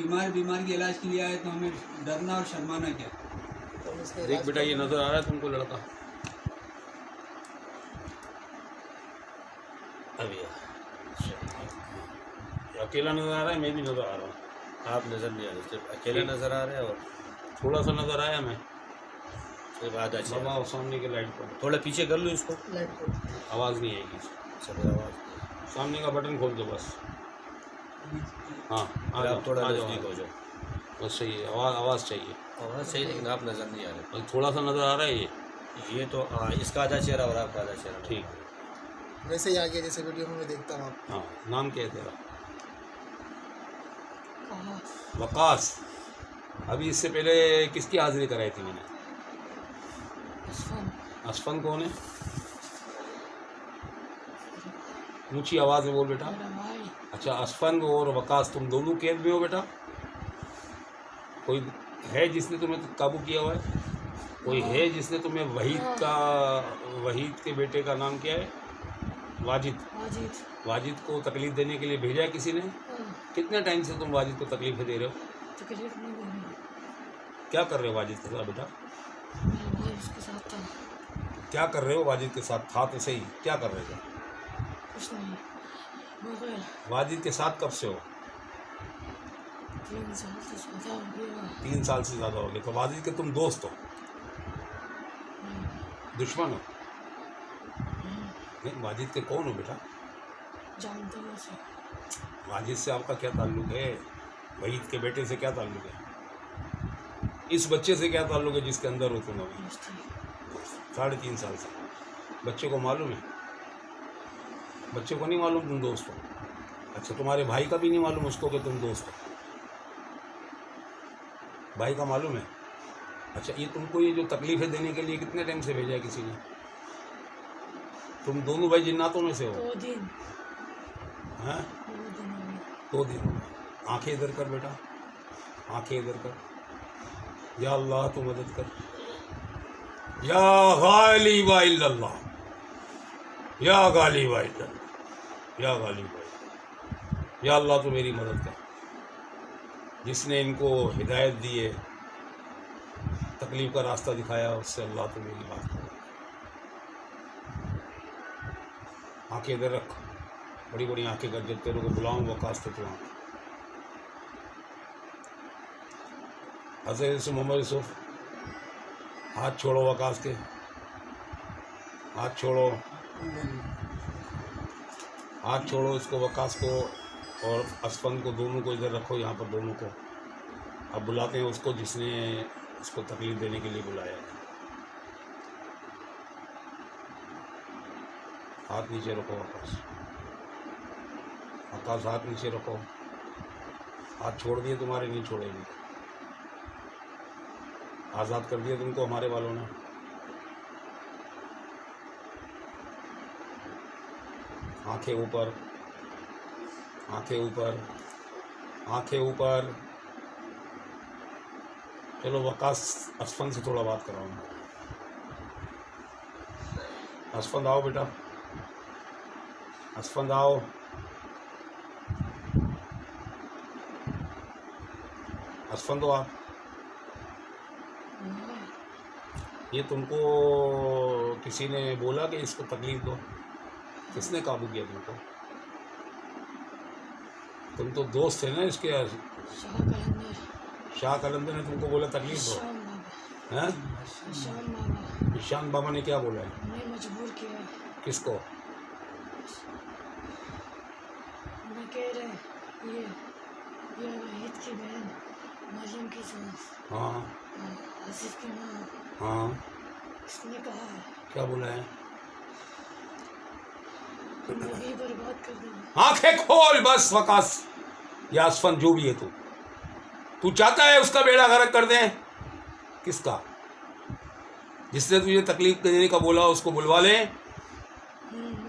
बीमार के इलाज के लिए आए तो हमें डरना और शर्माना क्या? देख बेटा, ये नजर आ रहा है तुमको लड़का? अभी अकेला नजर आ रहा है, मैं भी नजर आ रहा हूँ। आप नज़र नहीं आ रहे, सिर्फ अकेले नज़र आ रहे हैं। और थोड़ा सा नजर आया मैं, सिर्फ आधा चेहरा। बाबा सामने के लाइट पर थोड़ा पीछे कर लो इसको, आवाज़ नहीं आएगी। सब आवाज़। सामने का बटन खोल दो बस। हाँ, आ आप जाओ, थोड़ा आ जाओ, नज़दीक हो जाओ। बस सही है। आवाज़ चाहिए। आवाज़ सही, लेकिन आप नज़र नहीं आ रहे। और थोड़ा सा नजर आ रहा है ये तो इसका आधा चेहरा और आपका आधा चेहरा। ठीक। वैसे ही आगे जैसे वीडियो में मैं देखता हूँ। हाँ, नाम क्या है तेरा? वकास। अभी इससे पहले किसकी हाजिरी कराई थी मैंने? असफन कौन है? ऊंची आवाज़ में बोल बेटा। अच्छा, असफन और वकास तुम दोनों कैद में हो बेटा? कोई है जिसने तुम्हें काबू किया हुआ है? कोई है जिसने तुम्हें वहीद के बेटे का नाम क्या है? वाजिद को तकलीफ देने के लिए भेजा है किसी ने? कितने टाइम से तुम वाजिद को तकलीफें दे रहे हो? तकलीफ नहीं दे रही। क्या कर रहे हो वाजिद के साथ बेटा? मेरा भाई उसके साथ था। क्या कर रहे हो वाजिद के साथ? था तो सही, क्या कर रहे थे? कुछ नहीं, मोबाइल। वाजिद के साथ कब से हो? 3 साल से ज़्यादा हो गया। 3 साल से ज़्यादा हो गए। तो वाजिद के तुम दोस्त हो, दुश्मन हो? नहीं, वाजिद के कौन हो बेटा? जानते हो उसे? वाजिद से आपका क्या ताल्लुक है? वहीद के बेटे से क्या ताल्लुक है? इस बच्चे से क्या ताल्लुक है जिसके अंदर हो तुम अभी? 3.5 साल से। बच्चे को मालूम है? बच्चे को नहीं मालूम तुम दोस्त हो? अच्छा, तुम्हारे भाई का भी नहीं मालूम उसको कि तुम दोस्त हो? भाई का मालूम है? अच्छा, ये तुमको ये जो तकलीफें देने के लिए कितने टाइम से भेजा है किसी ने? तुम दोनों भाई जिन्नातों में से हो? 2 दिन। हैं? 2 दिन हो गए। 2 दिन हो गए। आंखें इधर कर बेटा, आंखें इधर कर। या अल्लाह तू मदद कर। या गालिब इल्लल्लाह, या गालिब इल्लल्लाह, या गालिब, या अल्लाह तू मेरी मदद कर। जिसने इनको हिदायत दी है, तकलीफ का रास्ता दिखाया, उससे अल्लाह तू मेरी बात कर। आंखें इधर रख, बड़ी बड़ी आंखें कर। जब तेरे को बुलाऊँ वकास तो तू आँख। हज़रत मोहम्मद यूसुफ, हाथ छोड़ो वकास के, हाथ छोड़ो, हाथ छोड़ो इसको, वकास को और असफन को, दोनों को इधर रखो, यहाँ पर दोनों को। अब बुलाते हैं उसको जिसने इसको तकलीफ देने के लिए बुलाया है। हाथ नीचे रखो वकास, वकास हाथ नीचे रखो। हाथ छोड़ दिए तुम्हारे, नहीं छोड़ेंगे। आज़ाद कर दिया तुमको हमारे वालों ने। आंखें ऊपर, आंखें ऊपर, आंखें ऊपर। चलो वकास, असफन से थोड़ा बात कराओ। असफन आओ बेटा, असफन आओ। असफन तो आप, ये तुमको किसी ने बोला कि इसको तकलीफ दो? किसने काबू किया तुमको? तुम तो दोस्त थे ना इसके। शाह कलंदर ने तुमको बोला तकलीफ दो? हैं? ईशान बाबा ने क्या बोला है? उन्हें मजबूर किया। किसको? उन्हें कह रहे ये वहीद की बहन मरियम की सास। हाँ, आसिफ की माँ। हाँ, इसने कहा है क्या बोला है? जिंदगी बर्बाद कर देना। आंखें खोल बस वकास, या असफन जो भी है तू चाहता है उसका बेड़ा गर्क कर दें? किसका? जिसने तुझे तकलीफ देने का बोला उसको बुलवा ले।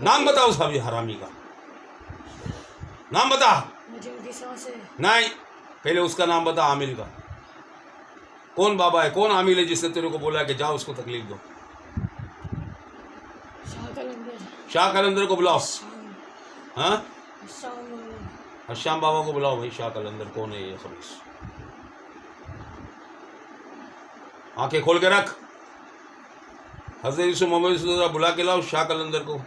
नाम बता उस अभी हरामी का, नाम बता। मुझे उनकी सांस है। नहीं, पहले उसका नाम बता, आमिल का। कौन बाबा है, कौन आमिल है जिसने तेरे को बोला कि जाओ उसको तकलीफ दो? शाह कलंदर को बुलाओ। हाँ, हश्याम बाबा को बुलाओ भाई। शाह कलंदर कौन है ये खबीस? आंखें खोल के रख। हज़रत यूसुफ मोहम्मद बुला के लाओ शाह कलंदर को।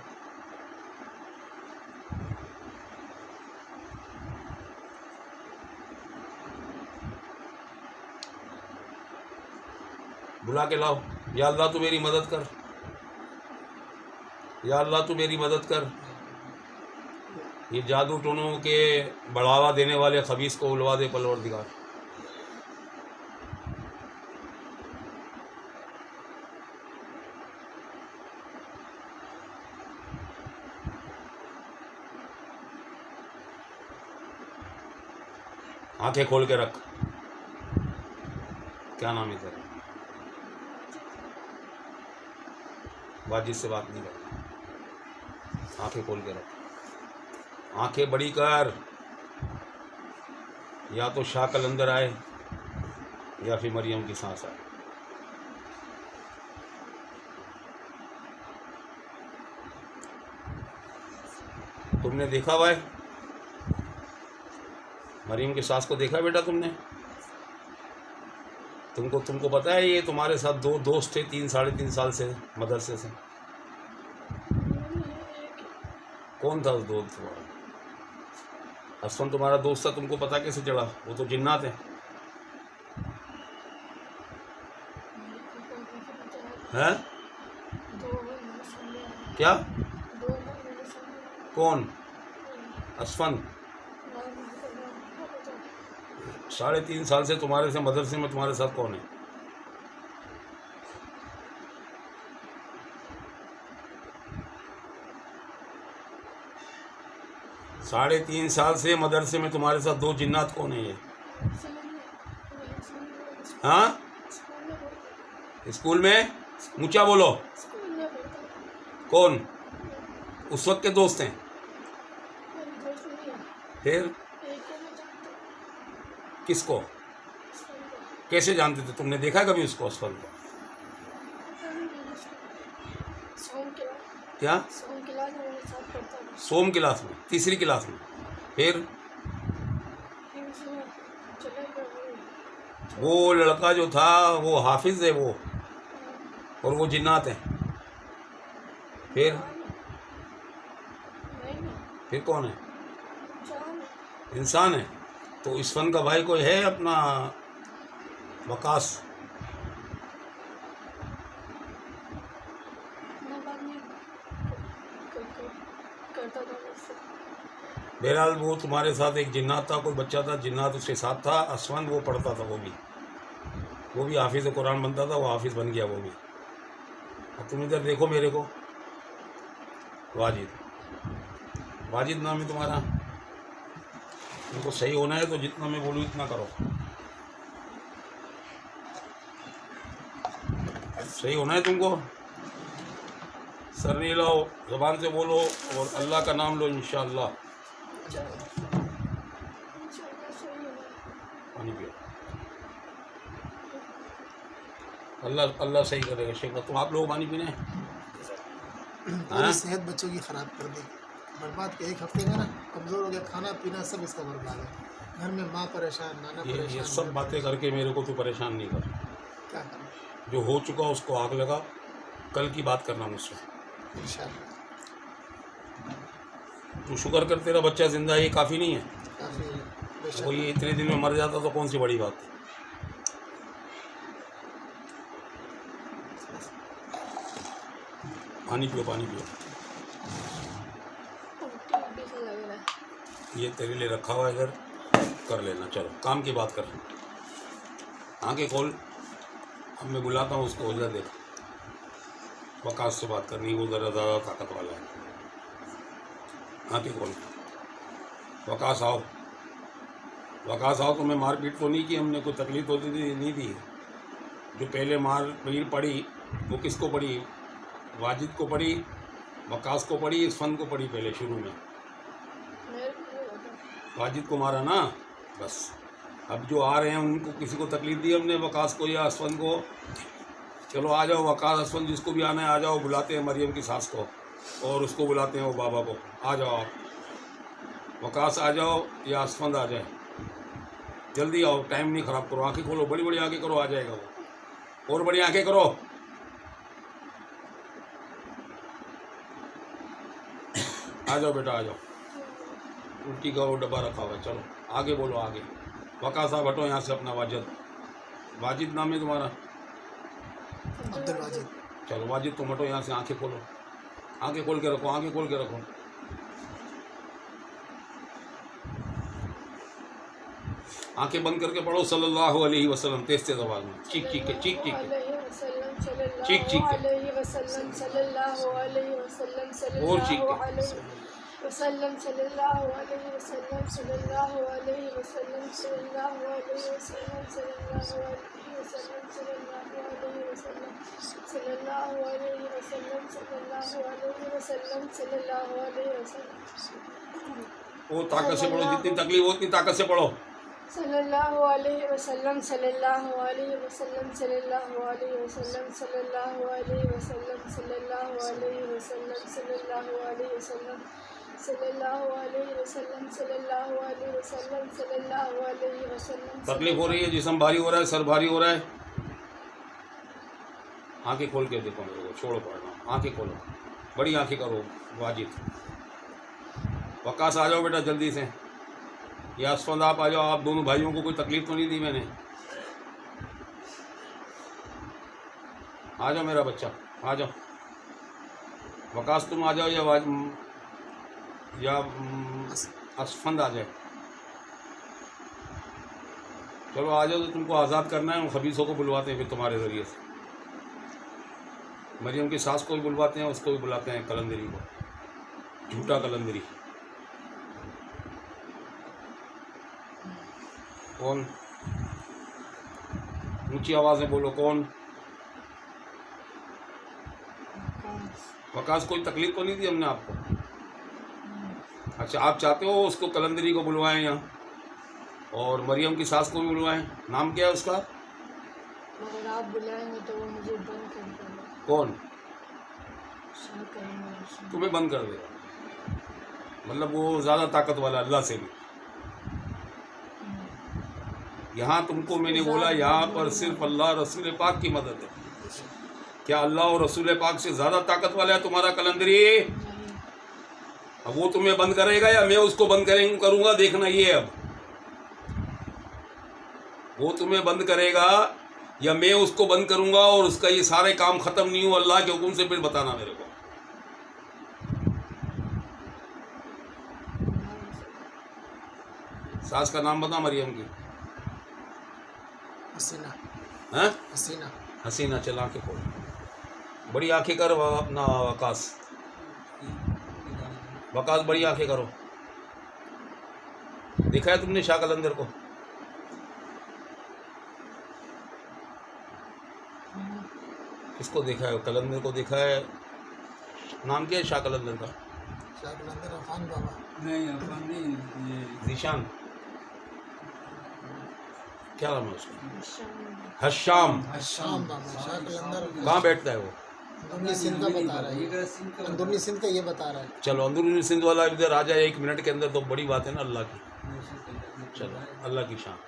बुला के लाओ। या अल्लाह तू मेरी मदद कर, या अल्लाह तू मेरी मदद कर। ये जादू टोनों के बढ़ावा देने वाले खबीस को उलवा दे परवरदिगार। आंखें खोल के रख। क्या नाम है तेरा? वाजिद से बात नहीं करनी। आंखें खोल के रख। आंखें बड़ी कर। या तो शाह कलंदर आए या फिर मरियम की सांस आए। तुमने देखा हुआ है मरियम की सास को? देखा बेटा तुमने? तुमको पता है ये तुम्हारे साथ दो दोस्त थे 3-3.5 साल से मदरसे से। कौन था उस दोस्त तुम्हारा? असफन तुम्हारा दोस्त था, तुमको पता कैसे चढ़ा? वो तो जिन्नात है। हैं? क्या? कौन? असफन 3.5 साल से तुम्हारे से मदरसे में तुम्हारे साथ कौन है? साढ़े 3 साल से मदरसे में तुम्हारे साथ 2 जिन्नात कौन है ये? हाँ, स्कूल में? ऊंचा बोलो। कौन? उस वक्त के दोस्त हैं? फिर किसको? कैसे जानते थे? तुमने देखा कभी उसको? असफल को? क्या? सोम क्लास में, तीसरी क्लास में। फिर वो लड़का जो था वो हाफिज है वो, और वो जिन्नात है। फिर कौन है? इंसान है। तो इस फन का भाई कोई है अपना वकास? बहरहाल वो तुम्हारे साथ एक जिन्नात था, कोई बच्चा था जिन्नात उसके साथ था। असफन वो पढ़ता था, वो भी हाफिज़ कुरान बनता था, वो हाफिज़ बन गया वो भी। अब तुम इधर देखो मेरे को। वाजिद नाम है तुम्हारा। तुमको सही होना है तो जितना मैं बोलूँ इतना करो। सही होना है तुमको। सर नहीं लाओ, ज़बान से बोलो और अल्लाह का नाम लो इंशाअल्लाह। पानी पियो। अल्लाह सही करेगा। शेख तुम आप लोग पानी पीने पूरी सेहत बच्चों की ख़राब कर दी, बर्बाद के। 1 हफ्ते में ना कमज़ोर हो गया, खाना पीना सब इसका बर्बाद है। घर में माँ परेशान, नाना परेशान। ये सब बातें करके मेरे को तू परेशान नहीं कर। क्या करें? जो हो चुका उसको आग लगा। कल की बात करना मुझसे इंशाअल्लाह। तू शुक्र कर तेरा बच्चा जिंदा है, ये काफ़ी नहीं है। काफ़ी बेशक। वो ये इतने दिन में मर जाता तो कौन सी बड़ी बात है। पानी पियो, पानी पियो। ये तेरे लिए रखा हुआ है इधर, कर लेना। चलो काम की बात कर। आंखें खोल। अब मैं बुलाता हूँ उसको। उधर देख, वकास से बात करनी, वो ज़रा ज़्यादा ताकत वाला है। आंखें खोल। वकास आओ, वकास आओ। तुम्हें मारपीट तो नहीं की हमने? कोई तकलीफ होती थी? नहीं दी। जो पहले मारपीट पड़ी वो किसको पड़ी? वाजिद को पड़ी, वकास को पड़ी, इस फन को पड़ी पहले शुरू में। वाजिद को मारा ना, बस। अब जो आ रहे हैं उनको किसी को तकलीफ दी हमने? वकास को या असफन को? चलो आ जाओ, वकास असफन जिसको भी आना है आ जाओ। बुलाते हैं मरियम की सास को और उसको बुलाते हैं वो बाबा को। आ जाओ आप, वकास आ जाओ या असफन आ जाए। जल्दी आओ, टाइम नहीं ख़राब करो। आंखें खोलो, बड़ी बड़ी आंखें करो, आ जाएगा वो। और बड़ी आंखें करो। आ जाओ बेटा, आ जाओ। उल्टी का वो डब्बा रखा हुआ है, चलो आगे बोलो, आगे। वका साहब हटो यहाँ से अपना। वाजिद, वाजिद नाम है तुम्हारा? अब्दुल वाजिद। चलो वाजिद तुम हटो यहाँ से, आंखें खोलो, आंखें खोल के रखो, आंखें खोल के रखो। आंखें बंद करके पढ़ो सल्लल्लाहु अलैहि वसल्लम, तेज तेज आवाज में, चीख चीख के, चीख चीख के, चीख चीख के, और चीख के। वसल्लम सल्लल्लाहु अलैहि वसल्लम सल्लल्लाहु अलैहि वसल्लम सल्लल्लाहु अलैहि वसल्लम सल्लल्लाहु अलैहि वसल्लम सल्लल्लाहु अलैहि वसल्लम सल्लल्लाहु अलैहि वसल्लम सल्लल्लाहु अलैहि वसल्लम सल्लल्लाहु अलैहि वसल्लम। वो ताकत से पढ़ो, जितनी तकलीफ हो उतनी ताकत से पढ़ो। सल्लल्लाहु अलैहि वसल्लम सल्लल्लाहु अलैहि वसल्लम सल्लल्लाहु अलैहि वसल्लम सल्लल्लाहु अलैहि वसल्लम सल्लल्लाहु अलैहि वसल्लम सल्लल्लाहु अलैहि वसल्लम सल्लल्लाहु अलैहि वसल्लम सल्लल्लाहु अलैहि वसल्लम सल्लल्लाहु अलैहि वसल्लम। तकलीफ हो रही है, जिस्म भारी हो रहा है, सर भारी हो रहा है, आंखें खोल के देखो मेरे को, छोड़ो पढ़ना, आंखें खोलो, बड़ी आंखें करो। वाजिद, वकास आ जाओ बेटा जल्दी से। या असफंद आप आ जाओ। आप दोनों भाइयों को कोई तकलीफ तो नहीं दी मैंने? आ जाओ मेरा बच्चा, आ जाओ। वकास तुम आ जाओ, या असफंद आ जाए। चलो आ जाओ, तो तुमको आज़ाद करना है। हम खबीसों को बुलवाते हैं फिर तुम्हारे ज़रिए से। मरियम की सास को भी बुलवाते हैं, उसको भी बुलाते हैं, कलंदरी को, झूठा कलंदरी। कौन? ऊंची आवाज़ में बोलो, कौन? वकास, कोई तकलीफ तो नहीं दी हमने आपको? अच्छा, आप चाहते हो उसको कलंदरी को बुलवाएं यहाँ, और मरियम की सास को भी बुलवाएं? नाम क्या है उसका? अगर आप बुलाएंगे तो वो मुझे बंद कर देगा। कौन? शा करेंगे। तुम्हें बंद कर देगा? मतलब वो ज़्यादा ताकत वाला अल्लाह से भी। यहाँ तुमको मैंने बोला, यहाँ पर सिर्फ अल्लाह रसूल पाक की मदद है। क्या अल्लाह और रसूल पाक से ज़्यादा ताकत वाला है तुम्हारा कलंदरी? अब वो तुम्हें बंद करेगा या मैं उसको बंद करूँगा, देखना ये। अब वो तुम्हें बंद करेगा या मैं उसको बंद करूँगा, और उसका ये सारे काम ख़त्म नहीं हुआ अल्लाह के हुक्म से, फिर बताना मेरे को। सास का नाम बता मरियम की। हसीना। हैं? हसीना। हसीना। चल आंखें खोल, बड़ी आंखें कर अपना वकास। वकास, बड़ी आंखें करो। देखा है तुमने शाह कलंदर को? किसको देखा है? कलंदर को देखा है। नाम क्या है शाह कलंदर का? शाह कलंदर अफान बाबा। नहीं, अफान नहीं, ये जीशान, क्या नाम है उसका? हश्शाम। हश्शाम। बाबा शाह कलंदर कहाँ बैठता है वो? अंदरूनी सिंध का बता रहा है। अंदरूनी सिंध का ये बता रहा है। चलो अंदरूनी सिंध वाला इधर आ जाए 1 मिनट के अंदर, तो बड़ी बात है ना अल्लाह की। चलो, अल्लाह की शान।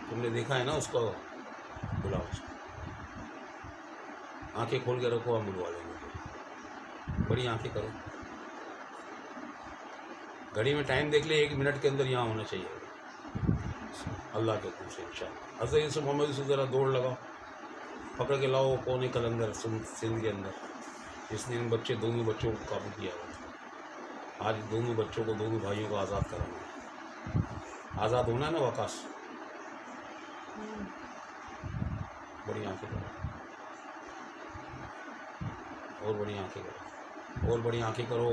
तुमने देखा है ना उसको, बुलाओ उसको। आंखें खोल के रखो, हम बुलवा लेंगे। बड़ी आंखें करो, घड़ी में टाइम देख ले, 1 मिनट के अंदर यहाँ होना चाहिए अल्लाह के हुक्म से इंशाअल्लाह। हज़रत यूसुफ मोहम्मद से ज़रा दौड़ लगाओ, पकड़ के लाओ कौन है कलंदर सिंध के अंदर, जिसने इन दोनों बच्चों को काबू किया हुआ। आज दोनों बच्चों को, दोनों भाइयों को आज़ाद कराना। आज़ाद होना है ना वकास? बड़ी आंखें करो, और बड़ी आंखें करो, और बड़ी आंखें करो।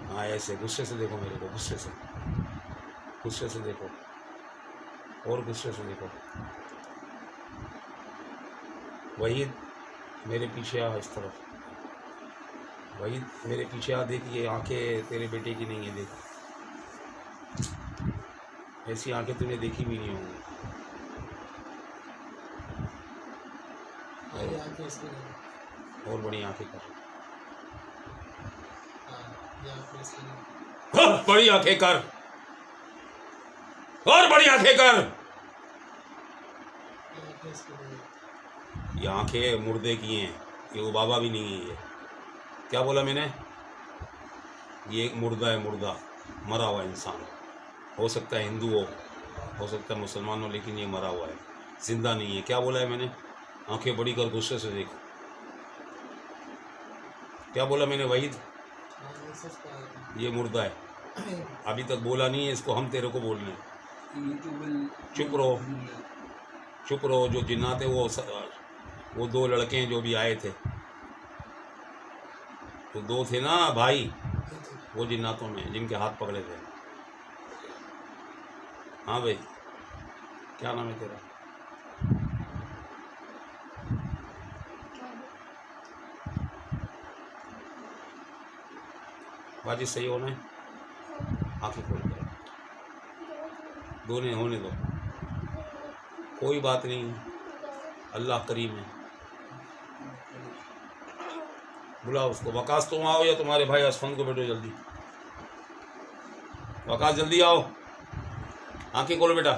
हाँ, ऐसे गुस्से से देखो मेरे को, गुस्से से, गुस्से से देखो, और गुस्से से देखो। वहीद, मेरे पीछे आ, इस तरफ। वहीद, मेरे पीछे आ, देख, ये आंखें तेरे बेटे की नहीं है, देख। ऐसी आंखें तूने देखी भी नहीं होंगी। ये आंखें इसकी नहीं। और बड़ी आंखें कर, ये आंखें इसकी नहीं। हाँ, बड़ी आंखें कर, और बड़ी आंखें कर। इसके लिए ये आंखें मुर्दे की हैं, ये वो बाबा भी नहीं है। ये क्या बोला मैंने? ये एक मुर्दा है, मुर्दा, मरा हुआ इंसान। हो सकता है हिंदू हो सकता है मुसलमान हो, लेकिन ये मरा हुआ है, जिंदा नहीं है। क्या बोला है मैंने? आंखें बड़ी कर गुस्से से देखो। क्या बोला मैंने वहीद? हाँ, ये सच कहा है। ये मुर्दा है, अभी तक बोला नहीं है, इसको हम तेरे को बोल रहे हैं। ये तो बिल चुप रहो, चुप रहो। जो जिन्नात है वो दो लड़के हैं जो भी आए थे, तो दो थे ना भाई, वो जिन्नातों में जिनके हाथ पकड़े थे। हाँ भाई, क्या नाम है तेरा? बाजी सही होना है, आंखें खोल कर दोनों होने दो, कोई बात नहीं, अल्लाह करीम है। बुलाओ उसको। वकास तुम आओ या तुम्हारे भाई असफन को बैठो जल्दी। वकास जल्दी आओ, आंखें खोलो बेटा।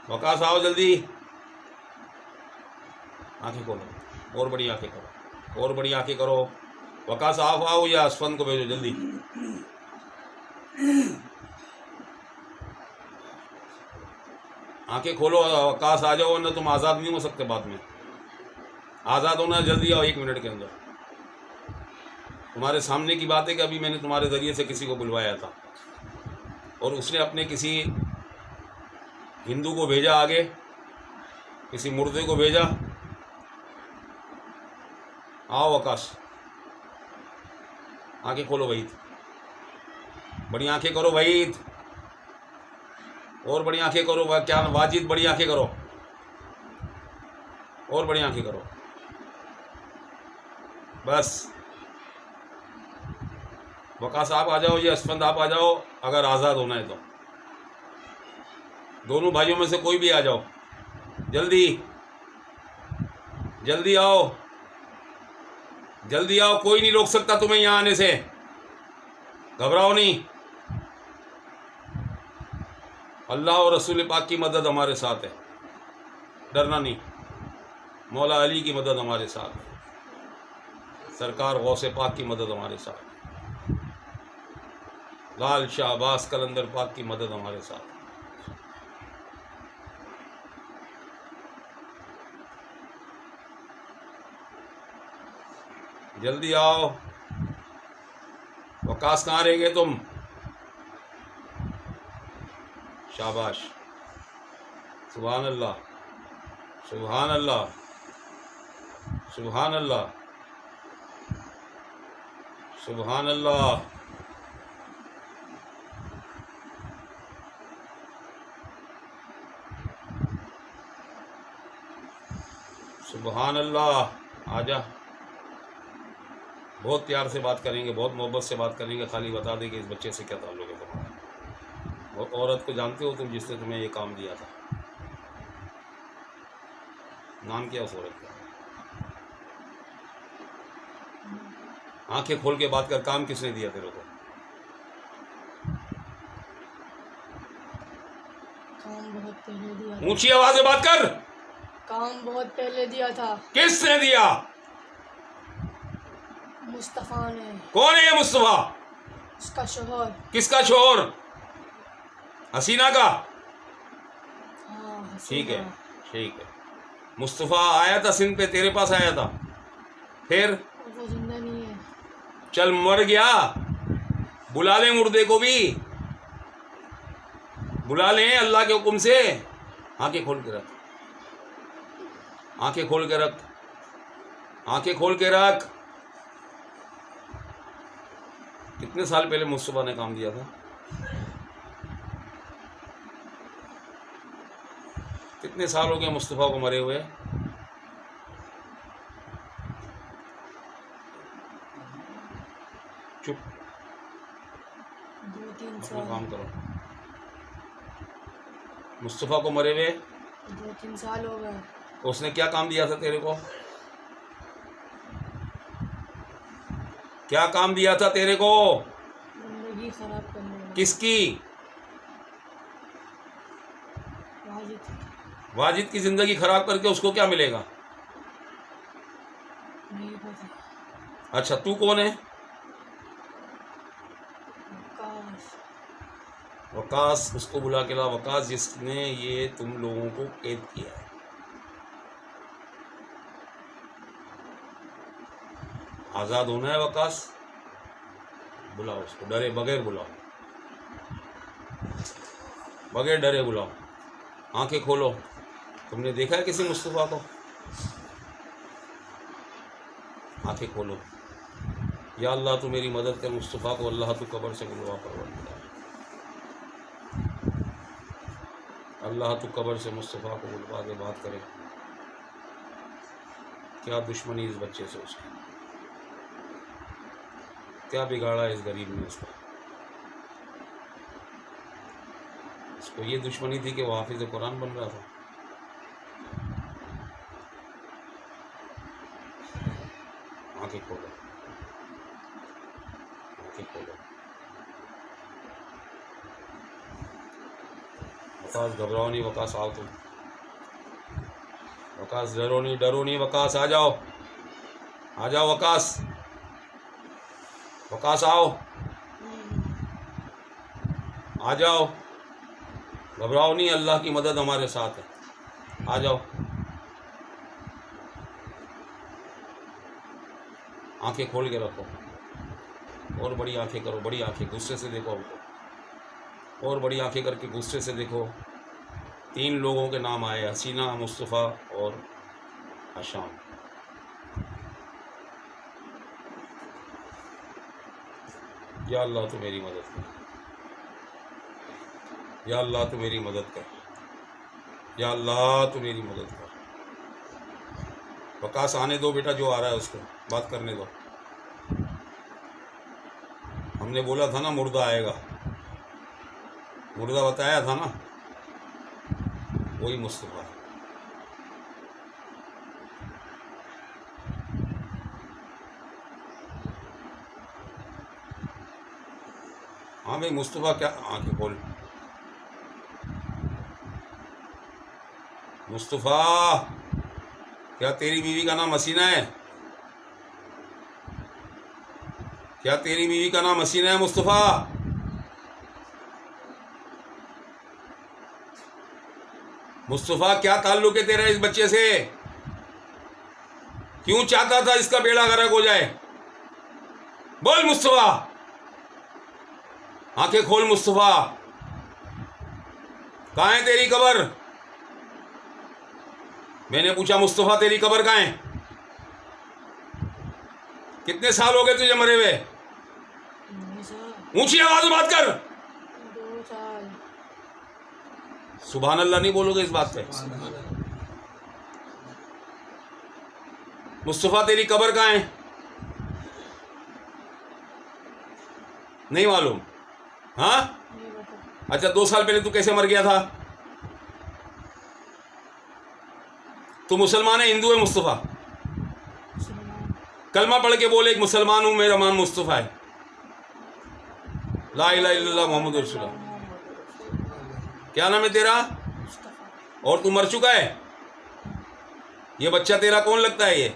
वकास आओ जल्दी, आंखें खोलो, और बड़ी आंखें करो, और बड़ी आंखें करो। वकास आप आओ या असफन को भेजो जल्दी। आंखें खोलो, वकास आ जाओ, वरना तुम आज़ाद नहीं हो सकते बाद में। आज़ाद होना, जल्दी आओ 1 मिनट के अंदर। तुम्हारे सामने की बात है कि अभी मैंने तुम्हारे ज़रिए से किसी को बुलवाया था और उसने अपने किसी हिंदू को भेजा आगे, किसी मुर्दे को भेजा। आओ वकास, आंखें खोलो वहीद, बड़ी आंखें करो वहीद, और बड़ी आंखें करो। क्या वाजिद, बड़ी आंखें करो, और बड़ी आंखें करो, बस। वकास आप आ जाओ, ये असफंद आप आ जाओ, अगर आज़ाद होना है तो। दोनों भाइयों में से कोई भी आ जाओ, जल्दी जल्दी आओ, जल्दी आओ, कोई नहीं रोक सकता तुम्हें यहाँ आने से। घबराओ नहीं, अल्लाह और रसूल पाक की मदद हमारे साथ है, डरना नहीं। मौला अली की मदद हमारे साथ है, सरकार गौसे पाक की मदद हमारे साथ है, लाल शाह अब्बास कलंदर पाक की मदद हमारे साथ है। जल्दी आओ। वकास कहाँ रह गए तुम? शाबाश, सुभान अल्लाह, सुभान अल्लाह, सुभान अल्लाह, सुभान अल्लाह। सुभान अल्लाह। आजा, बहुत प्यार से बात करेंगे, बहुत मोहब्बत से बात करेंगे। खाली बता दे कि इस बच्चे से क्या ताल्लुक है तुम्हारा। और औरत को जानते हो तुम, जिसने तुम्हें ये काम दिया था? नाम क्या उस औरत का? आंखें खोल के बात कर, काम किसने दिया तेरे को? काम बहुत पहले दिया, ऊंची आवाज से बात कर। काम बहुत पहले दिया था। किसने दिया? मुस्तफ़ा ने, कौन है ये मुस्तफा? उसका शोहर। किसका शोहर? हसीना का? हाँ, ठीक है, हसीना। ठीक है। मुस्तफा आया था सिंध पे, तेरे पास आया था, फिर वो जिंदा नहीं है। चल, मर गया, बुला ले मुर्दे को भी, बुला ले अल्लाह के हुक्म से। आंखें खोल के रख, आंखें खोल के रख, आंखें खोल के रख। कितने साल पहले मुस्तफा ने काम दिया था? कितने साल हो गए मुस्तफा को मरे हुए? चुप, 2-3 अपना साल। काम करो। मुस्तफा को मरे हुए 2-3 साल हो गए। उसने क्या काम दिया था तेरे को? क्या काम दिया था तेरे को? जिंदगी खराब करने वाला। किसकी? वाजिद। वाजिद की ज़िंदगी ख़राब करके उसको क्या मिलेगा? नहीं पता। अच्छा, तू कौन है? वकास। वकास, उसको बुला के ला। वकास जिसने ये तुम लोगों को कैद किया है। आज़ाद होना है वकास, बुलाओ उसको, डरे बगैर बुलाओ, बगैर डरे बुलाओ। आंखें खोलो। तुमने देखा है किसी मुस्तफ़ा को? आंखें खोलो। या अल्लाह तू मेरी मदद कर मुस्तफ़ा को, अल्लाह तू कब्र से बुलवा परवरदिगार, अल्लाह तू कब्र से मुस्तफ़ा को बुलवा के बात करे। क्या दुश्मनी इस बच्चे से उसकी, क्या बिगाड़ा इस गरीब ने उसको। उसको ये दुश्मनी थी कि वो हाफिज़ कुरान बन रहा था। आंखें खोलो, आंखें खोलो। वकास घबराओ नहीं, वकास आओ तुम। वकास डरो नहीं, वकास आ जाओ, आ जाओ वकास, वकास आओ, आ जाओ। घबराओ नहीं, अल्लाह की मदद हमारे साथ है। आ जाओ। आंखें खोल के रखो, और बड़ी आंखें करो, बड़ी आंखें, गुस्से से देखो हमको, और बड़ी आंखें करके गुस्से से देखो। 3 लोगों के नाम आए, हसीना, मुस्तफ़ा और हशाम। या अल्लाह तू मेरी मदद कर, या अल्लाह तू मेरी मदद कर, या अल्लाह तू मेरी मदद कर। वकास आने दो बेटा, जो आ रहा है उसको बात करने दो। हमने बोला था ना मुर्दा आएगा, मुर्दा बताया था ना, वही मुस्तफ़ा है। हाँ भाई मुस्तफ़ा, क्या आंखें खोल। मुस्तफ़ा, क्या तेरी बीवी का नाम हसीना है? क्या तेरी बीवी का नाम हसीना है मुस्तफ़ा? मुस्तफ़ा, क्या ताल्लुक है तेरा इस बच्चे से? क्यों चाहता था इसका बेड़ा गर्क हो जाए? बोल मुस्तफ़ा, आंखें खोल मुस्तफ़ा। कहाँ है तेरी कब्र? मैंने पूछा मुस्तफ़ा तेरी कब्र कहाँ है? कितने साल हो गए तुझे मरे हुए? ऊंची आवाज में बात कर। 2 साल। सुभान अल्लाह नहीं बोलोगे इस बात पे? मुस्तफ़ा तेरी कब्र कहाँ है? नहीं मालूम? हाँ, नहीं पता। अच्छा 2 साल पहले तू कैसे मर गया था? तू मुसलमान है, हिंदू है मुस्तफ़ा? मुसलमान। कलमा पढ़ के बोले, एक मुसलमान हूँ, मेरा नाम मुस्तफ़ा है, ला इलाहा इल्लल्लाह मोहम्मद रसूलुल्लाह। क्या नाम है तेरा? मुस्तफ़ा। और तू मर चुका है? ये बच्चा तेरा कौन लगता है? ये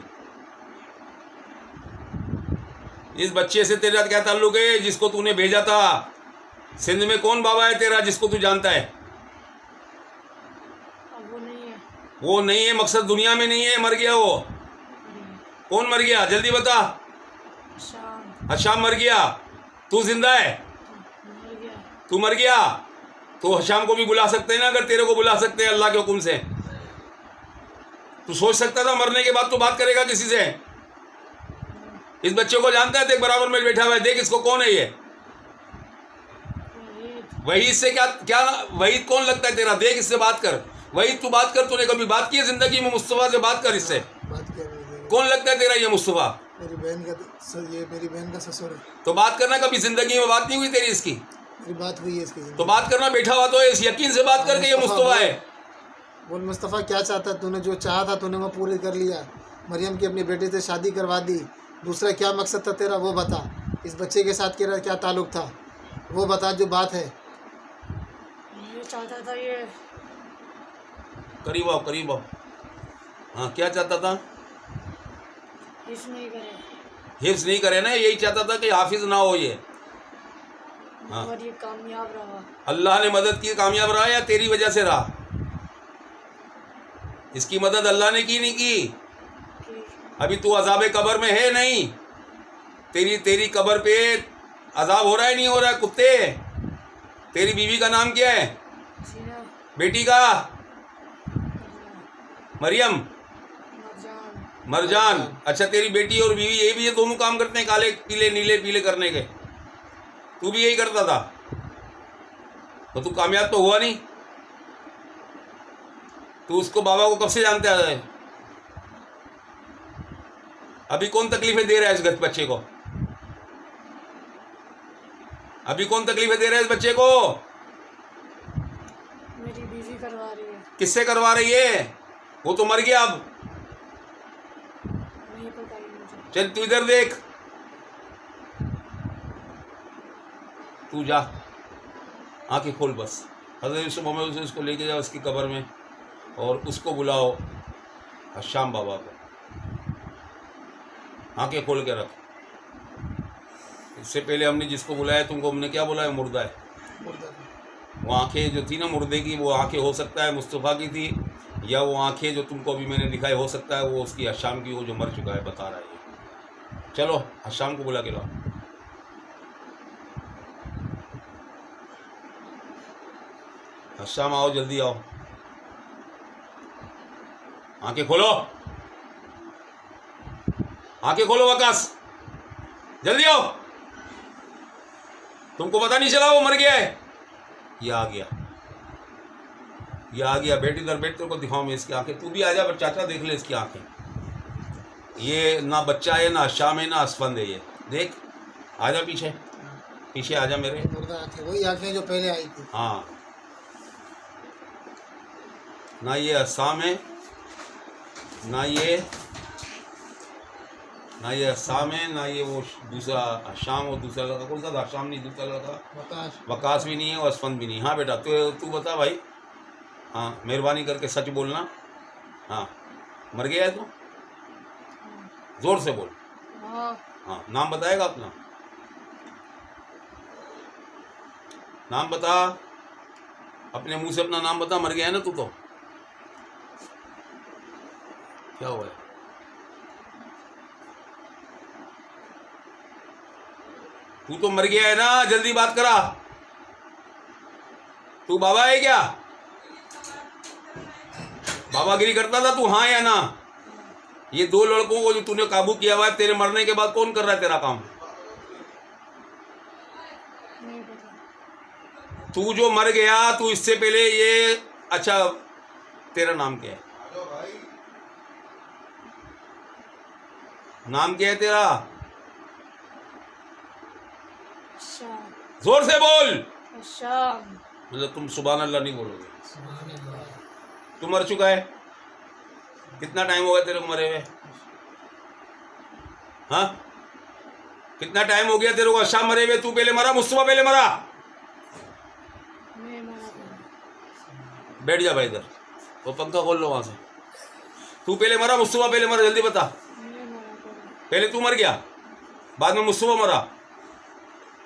इस बच्चे से तेरा क्या ताल्लुक है जिसको तूने भेजा था? सिंध में कौन बाबा है तेरा जिसको तू जानता है? अब वो नहीं है। वो नहीं है, मकसद दुनिया में नहीं है, मर गया वो। कौन मर गया? जल्दी बता। शाम। हशाम मर गया। तू जिंदा है? मर गया। तू मर गया तो हशाम को भी बुला सकते हैं ना, अगर तेरे को बुला सकते हैं अल्लाह के हुक्म से। तू सोच सकता था मरने के बाद तो बात करेगा किसी से? इस बच्चे को जानता है? देख बराबर में बैठा हुआ है, देख इसको, कौन है ये? वहीद से क्या क्या वहीद कौन लगता है तेरा? देख इससे बात कर। वहीद तू बात कर, तूने कभी बात की है जिंदगी में मुस्तफ़ा से? बात कर इससे। बात किया मेरी कौन लगता है तेरा ये मुस्तफ़ा? बहन का, ये मेरी बहन का ससुर है। तो बात करना, कभी जिंदगी में बात नहीं हुई तेरी इसकी? मेरी बात हुई है इसकी। तो बात करना, बैठा हुआ तो इस यकीन से बात करके ये मुस्तफ़ा है। बोल मुस्तफ़ा, क्या चाहता? तूने जो चाहा था तूने वो पूरी कर लिया। मरियम की अपनी बेटे से शादी करवा दी। दूसरा क्या मकसद था तेरा, वो बता। इस बच्चे के साथ तेरा क्या ताल्लुक था, वो बता, जो बात है। ये चाहता था ये करीब आओ, करीब आओ। हाँ, क्या चाहता था? हिफ्ज़ नहीं करे हिफ्ज नहीं करे ना, यही चाहता था कि हाफिज ना हो ये। हाँ। और ये कामयाब रहा। अल्लाह ने मदद की, कामयाब रहा या तेरी वजह से रहा? इसकी मदद अल्लाह ने की नहीं की? कि अभी तू अजाब कब्र में है नहीं? तेरी कब्र पे अजाब हो रहा है नहीं हो रहा है? कुत्ते, तेरी बीवी का नाम क्या है? सीना बेटी का? मरियम, मरजान मरजान। अच्छा, तेरी बेटी और बीवी ये भी ये दोनों काम करते हैं, काले पीले नीले पीले करने के? तू भी यही करता था तो तू कामयाब तो हुआ नहीं। तू उसको बाबा को कब से जानते आ रहे? अभी कौन तकलीफें दे रहा है इस बच्चे को? अभी कौन तकलीफें दे रहा है इस बच्चे को? मेरी बीवी करवा रही है। किससे करवा रही है? वो तो मर गया अब। नहीं पता ही मुझे। चल तू इधर देख, तू जा, आंखें खोल बस। हज़रत यूसुफ मोहम्मद से उसको लेके जाओ उसकी कब्र में और उसको बुलाओ हश्शाम बाबा को। आंखें खोल के रख। इससे पहले हमने जिसको बुलाया तुमको हमने क्या बुलाया? मुर्दा है। वो आंखें जो थी ना मुर्दे की, वो आंखें हो सकता है मुस्तफ़ा की थी, या वो आंखें जो तुमको अभी मैंने दिखाई हो सकता है वो उसकी हश्शाम की हो जो मर चुका है, बता रहा है ये। चलो हश्शाम को बुला के लाओ। हश्शाम आओ, जल्दी आओ, आंखें खोलो, आंखें खोलो वकास, जल्दी आओ। तुमको पता नहीं चला वो मर गया है? ये आ गया, ये आ गया। बेटी दर बेटे को दिखाओ मैं इसकी आंखें। तू भी आ जा, चाचा देख ले इसकी आंखें। ये ना बच्चा है, ना शाम है, ना असफंद है। ये देख, आ जा पीछे, पीछे आ जा मेरे। मुर्दा आंखें, वही आंखें जो पहले आई थी। हाँ, ना ये अस्साम है, ना ये अस्साम है, ना ये वो दूसरा शाम और दूसरा लड़का कौन सा था? शाम नहीं, दूसरा लड़का वकास। वकास भी नहीं है और असफंद भी नहीं। हाँ बेटा, तू बता भाई। हाँ, मेहरबानी करके सच बोलना। हाँ, मर गया है तू? जोर से बोल। हाँ हाँ, नाम बताएगा अपना? नाम बता, अपने मुंह से अपना नाम बता। मर गया है ना तू तो? क्या हुआ है? तू तो मर गया है ना, जल्दी बात करा। तू बाबा है क्या? बाबागिरी करता था तू, हाँ या ना? ये दो लड़कों को जो तूने काबू किया हुआ है, तेरे मरने के बाद कौन कर रहा है तेरा काम? नहीं पता। तू जो मर गया, तू इससे पहले ये, अच्छा तेरा नाम क्या है? नाम क्या है तेरा? शाम जोर से बोल। शाम मतलब तुम सुभान अल्लाह नहीं बोलोगे? तू मर चुका है? कितना टाइम हो गया तेरे को मरे हुए? हाँ, कितना टाइम हो गया तेरे को शाम मरे हुए? तू पहले मरा, मुस्तफा पहले मरा? मैं मना करूँ। बैठ जा भाई इधर, वो पंखा खोल लो वहां से। तू पहले मरा, मुस्तफा पहले मरा? जल्दी बता। मैं मना करूँ। पहले तू मर गया, बाद में मुस्तफा मरा?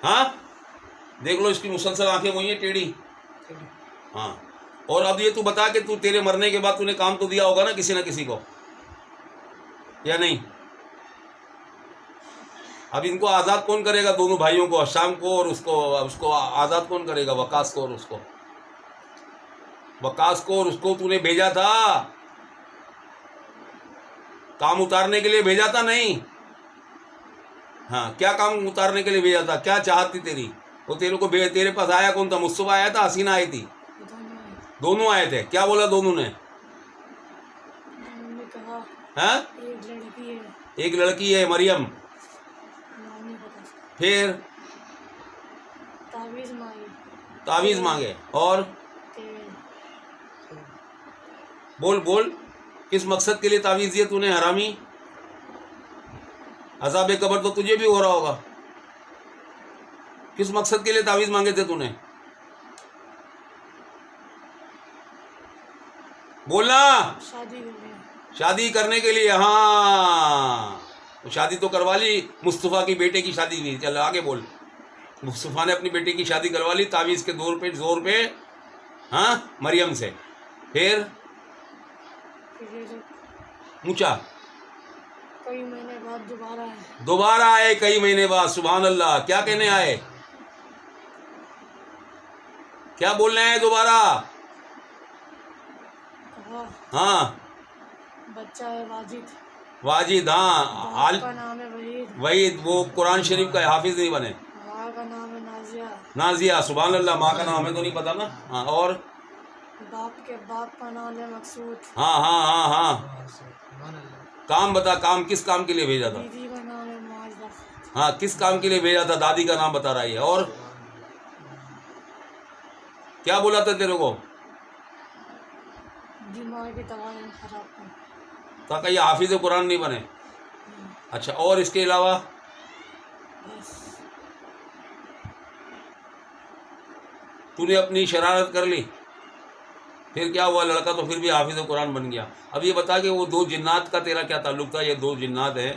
हाँ, देख लो इसकी मुसलसल आंखें वही है टेढ़ी। हाँ, और अब ये तू बता कि तू तेरे मरने के बाद तूने काम तो दिया होगा ना किसी न किसी को, या नहीं? अब इनको आज़ाद कौन करेगा? दोनों भाइयों को, शाम को और उसको आज़ाद कौन करेगा? वकास को और उसको। वकास को और उसको तूने भेजा था काम उतारने के लिए, भेजा था नहीं? हाँ, क्या काम उतारने के लिए भेजा था? क्या चाहत थी तेरी? वो तेरे को तेरे पास आया कौन था? मुस्तफा आया था, हसीना आई थी? दोनों आए थे। क्या बोला दोनों ने? उन्होंने कहा हाँ, एक लड़की है, एक लड़की है मरियम। नाम नहीं पता। फिर तावीज़ मांगी, तावीज़ मांगे और तेल। बोल बोल, किस मकसद के लिए तावीज़ दिए तूने हरामी? अज़ाब कब्र तो तुझे भी हो रहा होगा। किस मकसद के लिए तावीज़ मांगे थे तूने? बोलना। शादी करनी। शादी करने के लिए, हाँ तो शादी तो करवा ली, मुस्तफ़ा की बेटे की शादी हुई। चल आगे बोल। मुस्तफ़ा ने अपनी बेटी की शादी करवा ली तावीज़ के जोर पे, हाँ, मरियम से। फिर फिर ये जब ऊंचा कई महीने बाद दोबारा आए, दोबारा आए कई महीने बाद। सुभान अल्लाह। क्या कहने आए, क्या बोलने आए दोबारा? कहा हाँ बच्चा है वाजिद, वाजिद, हाँ आल का नाम है वहीद, वही वो कुरान शरीफ का हाफिज नहीं बने। माँ का नाम है नाजिया, नाजिया, सुभान अल्लाह। माँ का नाम हमें तो नहीं पता ना। हाँ और बाप का नाम है मकसूद, हाँ हाँ हाँ हाँ, काम बता, काम किस काम के लिए भेजा था? दीदी का नाम है माजदा, हाँ किस काम के लिए भेजा था? दादी का नाम बता रही है। और क्या बोला था तेरे को? दिमाग की दवाई खराब कर, ताकि ये हाफिज कुरान नहीं बने। अच्छा, और इसके अलावा बस तूने अपनी शरारत कर ली, फिर क्या हुआ? लड़का तो फिर भी हाफिज कुरान बन गया। अब ये बता कि वो दो जिन्नात का तेरा क्या ताल्लुक था? ये दो जिन्नात हैं,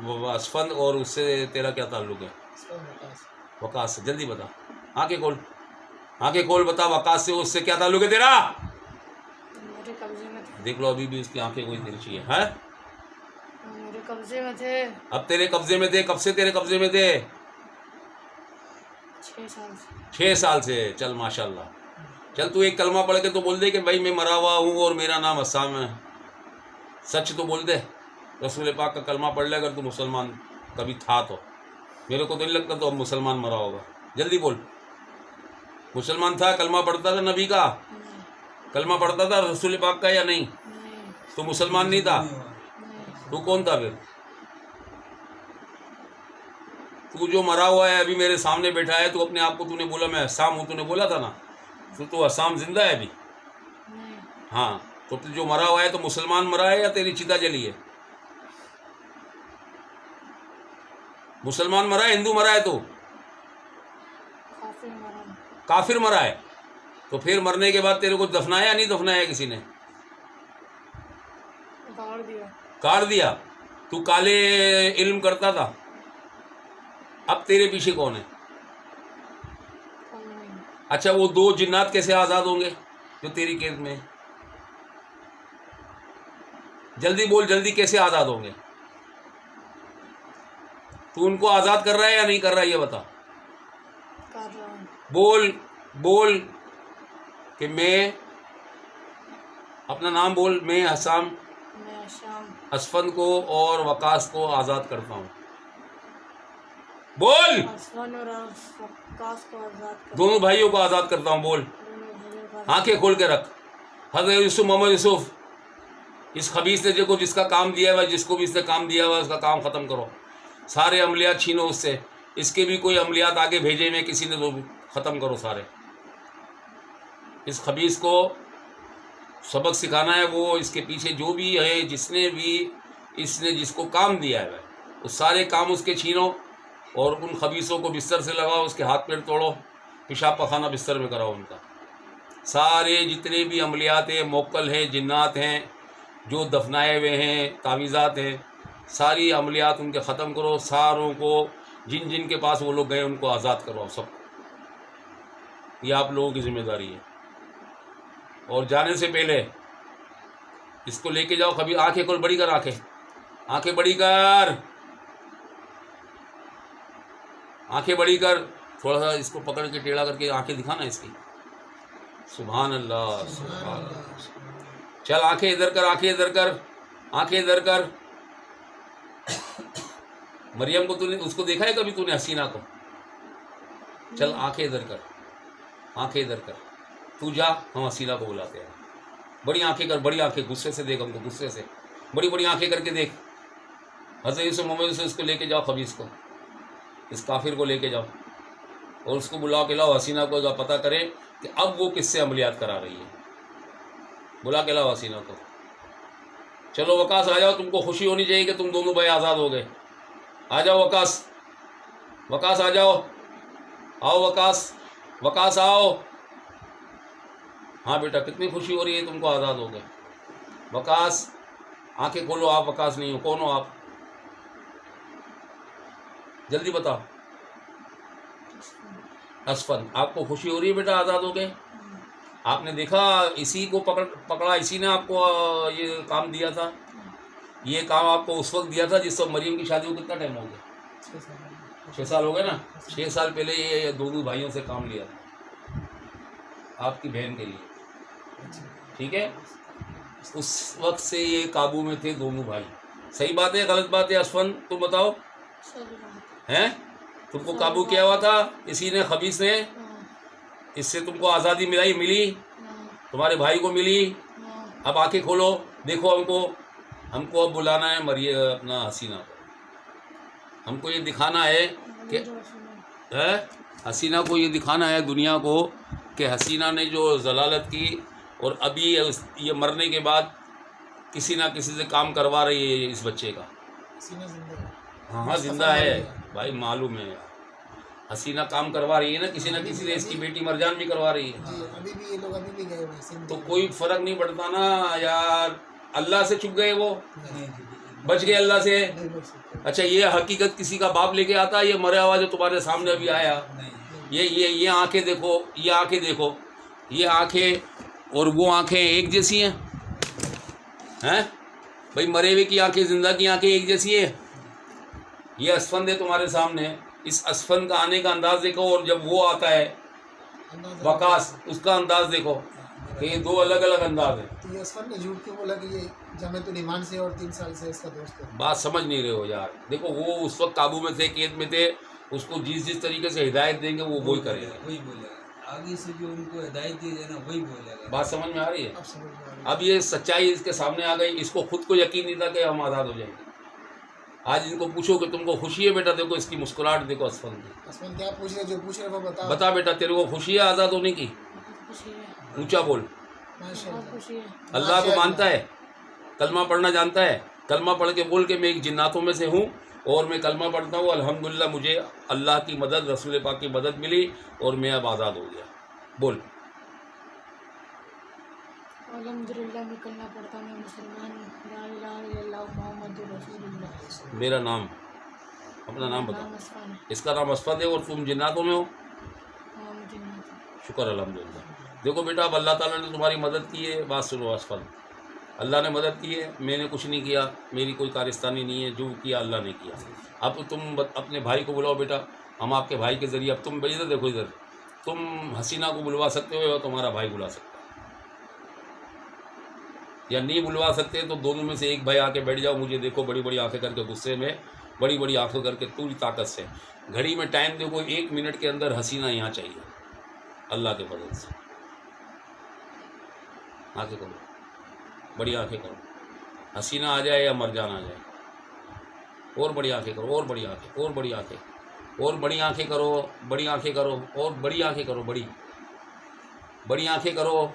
वो असफंद, और उससे तेरा क्या ताल्लुक है? वकास से। जल्दी बता, आंखें खोल, आंखें खोल, बता वकास से उससे क्या ताल्लुक है तेरा? मेरे कब्जे में थे, देख लो अभी भी उसकी आंखें कोई तिरछी है। मेरे कब्जे में थे अब तेरे कब्जे में थे? कब से तेरे कब्जे में थे? 6 साल से। 6 साल से। चल माशाल्लाह। चल तू एक कलमा पढ़ के तो बोल दे कि भाई मैं मरा हुआ हूँ और मेरा नाम अस्साम है। सच तो बोल दे। रसूल पाक का कलमा पढ़ ले अगर तू मुसलमान कभी था तो। मेरे को तो नहीं लगता तो अब मुसलमान मरा होगा। जल्दी बोल। मुसलमान था, कलमा पढ़ता था नबी का? नहीं, कलमा पढ़ता था रसूल पाक का या नहीं? नहीं, तो मुसलमान नहीं था? नहीं, तू कौन था फिर? तू जो मरा हुआ है अभी मेरे सामने बैठा है, तू अपने आप को तूने बोला मैं अस्साम हूँ, तूने बोला था ना? तो अस्साम जिंदा है अभी? नहीं, हाँ, तो तू जो मरा हुआ है तो मुसलमान मरा है या तेरी चिता जली है? मुसलमान मरा है, हिंदू मरा है? तो काफिर मरा, काफिर मरा है। तो फिर मरने के बाद तेरे को दफनाया या नहीं दफनाया किसी ने? गाड़ दिया, काट दिया। तू काले इल्म करता था, अब तेरे पीछे कौन है? कोई नहीं, अच्छा, वो दो जिन्नात कैसे आज़ाद होंगे जो तेरी कैद में है? जल्दी बोल, जल्दी कैसे आज़ाद होंगे? तू उनको आज़ाद कर रहा है या नहीं कर रहा है ये बता। कर रहा हूँ, बोल बोल कि मैं, अपना नाम बोल। मैं हसाम मैं शाम असफन को और वकास को आज़ाद करता हूँ। बोल। आसमान और वकास को आज़ाद कर, दोनों भाइयों को आज़ाद करता हूँ। बोल। दोनों भाइयों का आंखें खोल के रख। हज़रत यूसुफ, मोहम्मद यूसुफ, इस खबीस ने जो जिसका काम दिया हुआ, जिसको भी इसने काम दिया हुआ उसका काम ख़त्म करो। सारे अमलियात छीनो उससे। इसके भी कोई अमलियात आगे भेजे में किसी ने तो ख़त्म करो सारे। इस खबीस को सबक सिखाना है। वो इसके पीछे जो भी है, जिसने भी इसने जिसको काम दिया है वो सारे काम उसके छीनो और उन खबीसों को बिस्तर से लगाओ, उसके हाथ पैर तोड़ो, पेशाब पखाना बिस्तर में कराओ उनका। सारे जितने भी अमलियात हैं, मोक्कल हैं, जिन्नात हैं, जो दफनाए हुए हैं, तावीज़ात हैं, सारी अमलियात उनके ख़त्म करो। सारों को जिन जिन के पास वो लोग गए उनको आज़ाद करो सब। ये आप लोगों की जिम्मेदारी है। और जाने से पहले इसको लेके जाओ। कभी आंखें खोल, बड़ी कर आंखें, आंखें बड़ी कर, आंखें बड़ी कर। थोड़ा सा इसको पकड़ के टेढ़ा करके आंखें दिखाना इसकी। सुभान अल्लाह, सुभान अल्लाह। चल आंखें इधर कर, आंखें इधर कर, आंखें इधर कर। मरियम को तूने उसको देखा है कभी तूने? हसीना को? चल आंखें इधर कर, आंखें इधर कर। तू जा, हम हसीना को बुलाते हैं। बड़ी आंखें कर, बड़ी आंखें, गुस्से से देख हमको, गुस्से से बड़ी बड़ी आंखें करके देख। हज़रत यूसुफ, मोहम्मद यूसुफ, इसको लेके जाओ, खबीस को, इस काफिर को लेके जाओ और उसको बुलाओ के लाओ। हसीना को जो पता करे कि अब वो किससे अमलियात करा रही है। बुला के लाओ हसीना को। चलो वकास आ जाओ, तुमको खुशी होनी चाहिए कि तुम दोनों भाई आज़ाद हो गए। आ जाओ वकास, वकास आ जाओ, आओ वकास, वकास आओ। हाँ बेटा, कितनी खुशी हो रही है तुमको आज़ाद हो गए। वकास, आंखें खोलो। आप वकास नहीं हो, कौन हो आप? जल्दी बताओ। असफन, आपको खुशी हो रही है बेटा आज़ाद हो गए? आपने देखा इसी को पकड़ा, इसी ने आपको ये काम दिया था। ये काम आपको उस वक्त दिया था जिस वक्त मरियम की शादी को कितना टाइम हो गया? 6 साल हो गए ना। 6 साल पहले ये दोनों भाइयों से काम लिया आपकी बहन के लिए, ठीक है। उस वक्त से ये काबू में थे दोनों भाई। सही बात है, गलत बात है? असफन तुम बताओ। हैं, तुमको काबू किया हुआ था इसी ने, खबीस ने। इससे तुमको आज़ादी मिली, तुम्हारे भाई को मिली। अब आंखें खोलो, देखो हमको अब बुलाना है अपना हसीना को। हमको ये दिखाना है कि हसीना को ये दिखाना है दुनिया को कि हसीना ने जो जलालत की और अभी ये मरने के बाद किसी ना किसी से काम करवा रही है इस बच्चे का। हाँ जिंदा है भाई, मालूम है। हसीना काम करवा रही है ना किसी से, इसकी बेटी मरजान भी करवा रही है। अभी भी ये लोग अभी भी गए हुए तो कोई फर्क नहीं पड़ता ना यार। अल्लाह से छुप गए, वो बच गए अल्लाह से। अच्छा, ये हकीकत किसी का बाप लेके आता है? ये मरा हुआ जो तुम्हारे सामने अभी आया, ये आंखें देखो, ये आंखें देखो, ये आंखें और वो आंखें एक जैसी हैं? हैं भाई, मरे हुए की आंखें, जिंदा की आंखें एक जैसी है? ये असफंद है तुम्हारे सामने। इस असफंद का आने का अंदाज देखो, और जब वो आता है वकास, उसका अंदाज देखो कि ये 2 अलग अलग अंदाज है। तो ये असफंद ने झूठ क्यों बोला कि ये जमातुल ईमान से और 3 साल से इसका दोस्त है? बात समझ नहीं रहे हो यार। देखो, वो उस वक्त काबू में थे, कैद में थे। उसको जिस तरीके से हिदायत देंगे वो वही करेगा, वही बोलेगा। आगे से जो उनको हिदायत दी जाए ना वही बोलेगा। बात समझ में आ रही है? अब समझ में आ रहा है। अब ये सच्चाई इसके सामने आ गई। इसको खुद को यकीन नहीं था कि हम आज़ाद हो जाएंगे। आज इनको पूछो कि तुमको खुशी है बेटा? देखो इसकी मुस्कुराहट देखो असफंद की। असफंद क्या पूछ रहे, जो पूछ रहे वो बता। बता बेटा, तेरे को खुशी है आज़ाद होने की? ऊंचा बोल। माशाअल्लाह। अल्लाह को मानता है? कलमा पढ़ना जानता है? कलमा पढ़ के बोल के मैं एक जिन्नातों में से हूँ और मैं कलमा पढ़ता हूँ, अल्हम्दुलिल्लाह मुझे अल्लाह की मदद, रसूल पाक की मदद मिली और मैं अब आज़ाद हो गया। बोल। अल्हम्दुलिल्लाह मैं कलमा पढ़ता हूँ, मैं मुसलमान हूँ। ला इलाहा इल्लल्लाह मुहम्मदुर रसूलुल्लाह। मेरा नाम, अपना नाम नाम बताओ। असफान है। इसका नाम असफद है और तुम जिन्नातों में हो? हाँ, मुझे नहीं आता। शुक्र अल्हम्दुलिल्लाह। देखो बेटा, अब अल्लाह ताला ने तुम्हारी मदद की है। बात सुनो असफद, अल्लाह ने मदद की है, मैंने कुछ नहीं किया, मेरी कोई कारस्तानी नहीं है। जो किया अल्लाह ने किया। अब तुम अपने भाई को बुलाओ बेटा, हम आपके भाई के ज़रिए। अब तुम इधर देखो, इधर तुम हसीना को बुलवा सकते हो या तुम्हारा भाई बुला सकता है, या नहीं बुलवा सकते तो दोनों में से एक भाई आके बैठ जाओ। मुझे देखो, बड़ी बड़ी आंखें करके, गुस्से में बड़ी बड़ी आंखें करके, पूरी ताकत से। घड़ी में टाइम देखो, 1 मिनट के अंदर हसीना यहाँ चाहिए अल्लाह के फजल से। आंखें करो, बड़ी आंखें करो। हसीना आ जाए या मरजान आ जाए। और बड़ी आंखें करो, और बड़ी आंखें, और बड़ी आंखें, और बड़ी आंखें करो, बड़ी आंखें करो, और बड़ी आंखें करो, बड़ी आंखें करो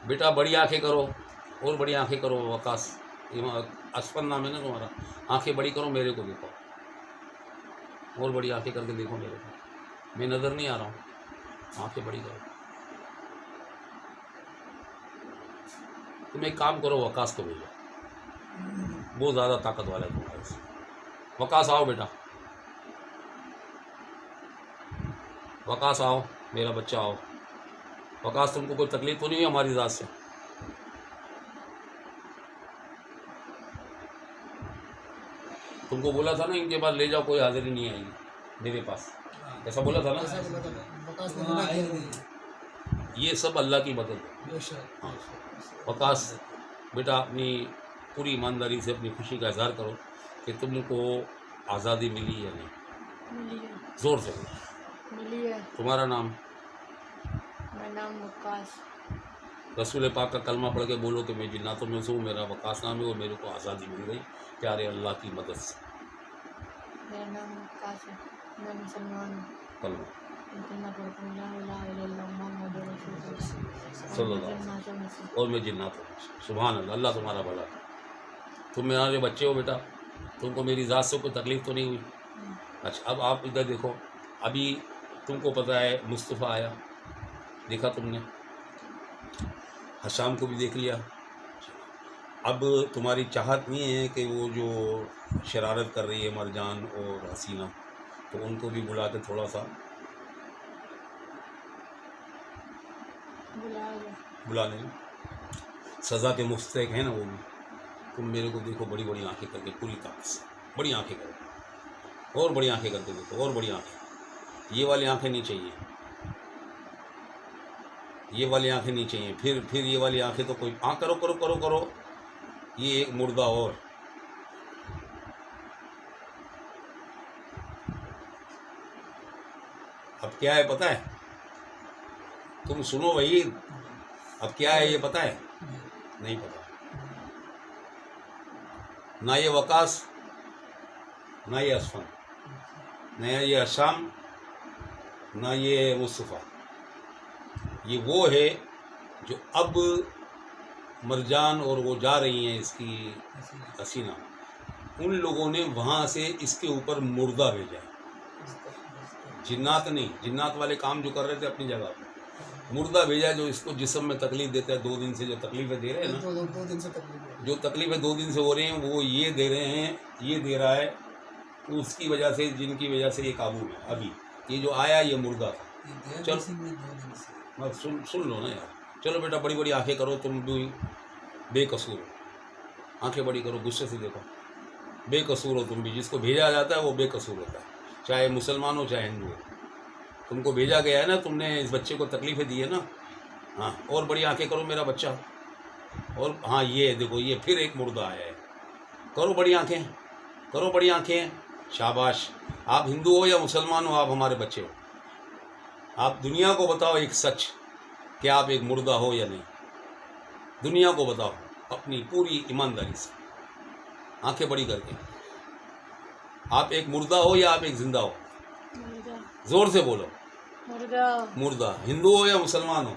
बेटा, बड़ी आंखें करो, और बड़ी आंखें करो। वकास, असफन नाम है ना तुम्हारा। आंखें बड़ी करो, मेरे को देखो, और बड़ी आंखें करके देखो मेरे को। मैं नज़र नहीं आ रहा हूँ, आंखें बड़ी करो। तुम एक काम करो, वकास को भेजो, वो ज़्यादा ताकत वाला है तुम्हारे से। वकास आओ बेटा, वकास आओ, मेरा बच्चा आओ। वकास, तुमको कोई तकलीफ तो नहीं है हमारी ज़ात से? तुमको बोला था ना इनके पास ले जाओ, कोई हाजिरी नहीं आएगी मेरे पास, ऐसा बोला था ना? ऐसा बोला था, वकास ने हाँ, मना किया आएगी। था। ये सब अल्लाह की मदद है। बेशक। हाँ। वकास बेटा, अपनी पूरी ईमानदारी से अपनी खुशी का इजहार करो कि तुमको आज़ादी मिली या नहीं। मिली है, ज़ोर से। मिली है। तुम्हारा नाम? मेरा नाम वकास। रसूल पाक का कलमा पढ़ के बोलो कि मैं जिन्नातों में हूँ, मेरा वकास नाम है और मेरे को आज़ादी मिल गई प्यारे अल्लाह की मदद से। मेरा नाम वकास है, मैं मुसलमान हूँ। कलमा कलमा पढ़ता हूँ, ला इलाहा इल्लल्लाह मुहम्मदुर रसूलुल्लाह। सल्लल्लाहु अलैहि वसल्लम और मैं जिन्नात हूँ। सुभान अल्लाह, अल्लाह तुम्हारा भला करे। तुम मेरे बच्चे हो बेटा, तुमको मेरी ज़ात से कोई तकलीफ़ तो नहीं हुई? अच्छा, अब आप इधर देखो। अभी तुमको पता है मुस्तफ़ा आया, देखा तुमने? हशाम को भी देख लिया। अब तुम्हारी चाहत नहीं है कि वो जो शरारत कर रही है मरजान और हसीना, तो उनको भी बुला के थोड़ा सा बुला लें। सज़ा के मुस्तहिक है ना वो भी। तुम मेरे को देखो बड़ी बड़ी आंखें करके, पूरी ताकत से बड़ी आंखें करो, और बड़ी आंखें करके देखो, और बड़ी आंखें। ये वाली आंखें नहीं चाहिए, ये वाली आंखें नहीं चाहिए। फिर ये वाली आंखें तो कोई करो करो करो करो। ये एक मुर्दा और। अब क्या है पता है? तुम सुनो भाई, अब क्या है ये पता है? नहीं पता। ना ये वकास, ना ये असफन, ना ये हशाम, ना ये मुस्तफ़ा। ये वो है जो अब मरजान और वो जा रही हैं इसकी हसीना, उन लोगों ने वहाँ से इसके ऊपर मुर्दा भेजा है। जिन्नात नहीं, जिन्नात वाले काम जो कर रहे थे अपनी जगह पर, मुर्दा भेजा जो इसको जिस्म में तकलीफ देता है। 2 दिन से जो तकलीफ़ें दे रहे हैं ना, 2 दिन से तकलीफ जो तकलीफ़ें 2 दिन से हो रही हैं, वो ये दे रहे हैं, ये दे रहा है उसकी वजह से, जिनकी वजह से ये काबू में। अभी ये जो आया ये मुर्दा था। चल सुन लो ना यार। चलो बेटा, बड़ी बड़ी आंखें करो, तुम भी बेकसूर हो। आंखें बड़ी करो, गुस्से से देखो, बेकसूर हो तुम भी। जिसको भेजा जाता है वो बेकसूर होता है, चाहे मुसलमान हो चाहे हिंदू हो। तुमको भेजा गया है ना, तुमने इस बच्चे को तकलीफ़ें दी है ना। हाँ, और बड़ी आंखें करो मेरा बच्चा। और हाँ, ये देखो, ये फिर एक मुर्दा आया है। करो बड़ी आंखें, करो बड़ी आंखें। शाबाश। आप हिंदू हो या मुसलमान हो, आप हमारे बच्चे हो। आप दुनिया को बताओ एक सच, कि आप एक मुर्दा हो या नहीं। दुनिया को बताओ अपनी पूरी ईमानदारी से, आंखें बड़ी करके। आप एक मुर्दा हो या आप एक जिंदा हो? जोर से बोलो। मुर्दा। हिंदू हो या मुसलमान हो?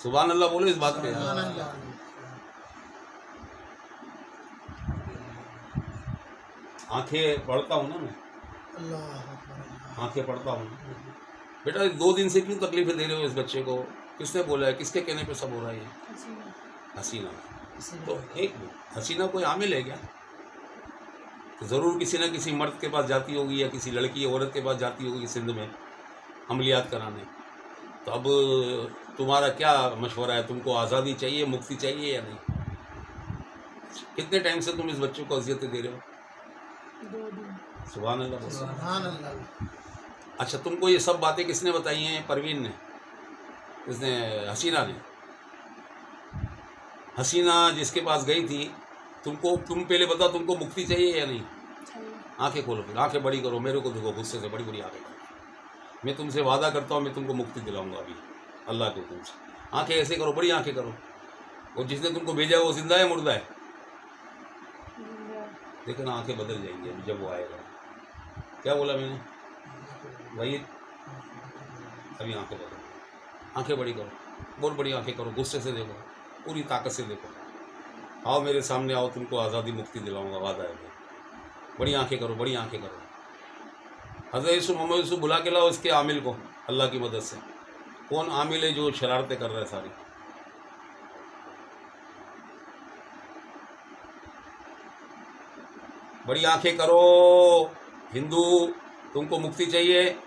सुभान अल्लाह बोलो इस बात पे। आंखें पढ़ता हूँ ना मैं, आंखें पढ़ता हूँ। बेटा 2 दिन से क्यों तकलीफें दे रहे हो इस बच्चे को? किसने बोला है? किसके कहने पे सब हो रहा है ये? हसीना। तो एक हसीना कोई आमिल है क्या? तो ज़रूर किसी न किसी मर्द के पास जाती होगी, या किसी लड़की औरत के पास जाती होगी सिंध में अमलियात कराने। तो अब तुम्हारा क्या मशवरा है? तुमको आज़ादी चाहिए, मुक्ति चाहिए या नहीं? कितने टाइम से तुम इस बच्चे को अजियतें दे रहे हो? 2 दिन। सुभान अल्लाह। सुभान अल्लाह। अच्छा, तुमको ये सब बातें किसने बताई हैं? परवीन ने, इसने, हसीना ने। हसीना जिसके पास गई थी, तुम पहले बताओ, तुमको मुक्ति चाहिए या नहीं? आंखें खोलो, फिर आंखें बड़ी करो, मेरे को देखो गुस्से से, बड़ी बड़ी आंखें करो। मैं तुमसे वादा करता हूँ, मैं तुमको मुक्ति दिलाऊंगा अभी अल्लाह के हुक्म से। आंखें ऐसे करो, बड़ी आंखें करो। और जिसने तुमको भेजा है वो जिंदा है मुर्दा है? देखो ना, आंखें बदल जाएंगी अभी जब वो आएगा। क्या बोला मैंने भाई? अभी आंखें बदल, आंखें बड़ी करो, बहुत बड़ी आंखें करो, गुस्से से देखो, पूरी ताकत से देखो। आओ मेरे सामने आओ, तुमको आज़ादी मुक्ति दिलाऊंगा, वादा है। बड़ी आंखें करो, बड़ी आंखें करो। हज़रत यूसुफ, मोहम्मद यूसुफ बुला के लाओ इसके आमिल को अल्लाह की मदद से। कौन आमिल है जो शरारतें कर रहा है सारी? बड़ी आंखें करो। हिंदू, तुमको मुक्ति चाहिए,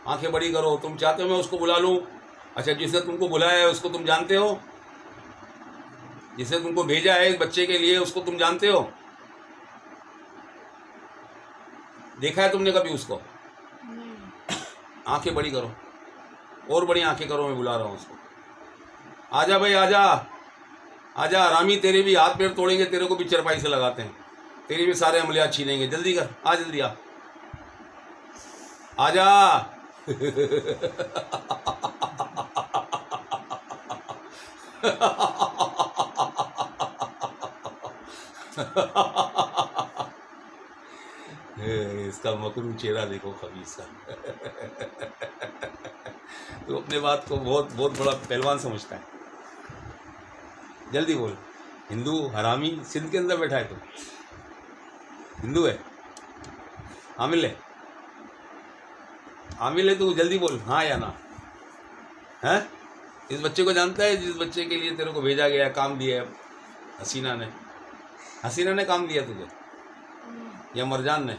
आंखें बड़ी करो। तुम चाहते हो मैं उसको बुला लूँ? अच्छा, जिसने तुमको बुलाया है उसको तुम जानते हो? जिसने तुमको भेजा है इस बच्चे के लिए, उसको तुम जानते हो? देखा है तुमने कभी उसको? आंखें बड़ी करो, और बड़ी आंखें करो, मैं बुला रहा हूँ उसको। आजा भाई, आजा आजा। हरामी, तेरे भी हाथ पैर तोड़ेंगे, तेरे को भी चरपाई से लगाते हैं, तेरी भी सारे अमलियात छीनेंगे। जल्दी कर, आ जल्दी आ, आजा। इसका मकरू चेहरा देखो खबीस का। तो अपने बात को बहुत बहुत बड़ा पहलवान समझता है। जल्दी बोल। हिंदू हरामी, सिंध के अंदर बैठा है तो हिंदू है? आमिल है? आमिल है तो जल्दी बोल, हाँ या ना है? इस बच्चे को जानता है जिस बच्चे के लिए तेरे को भेजा गया, काम दिया है हसीना ने? हसीना ने काम दिया तुझे या मरजान ने?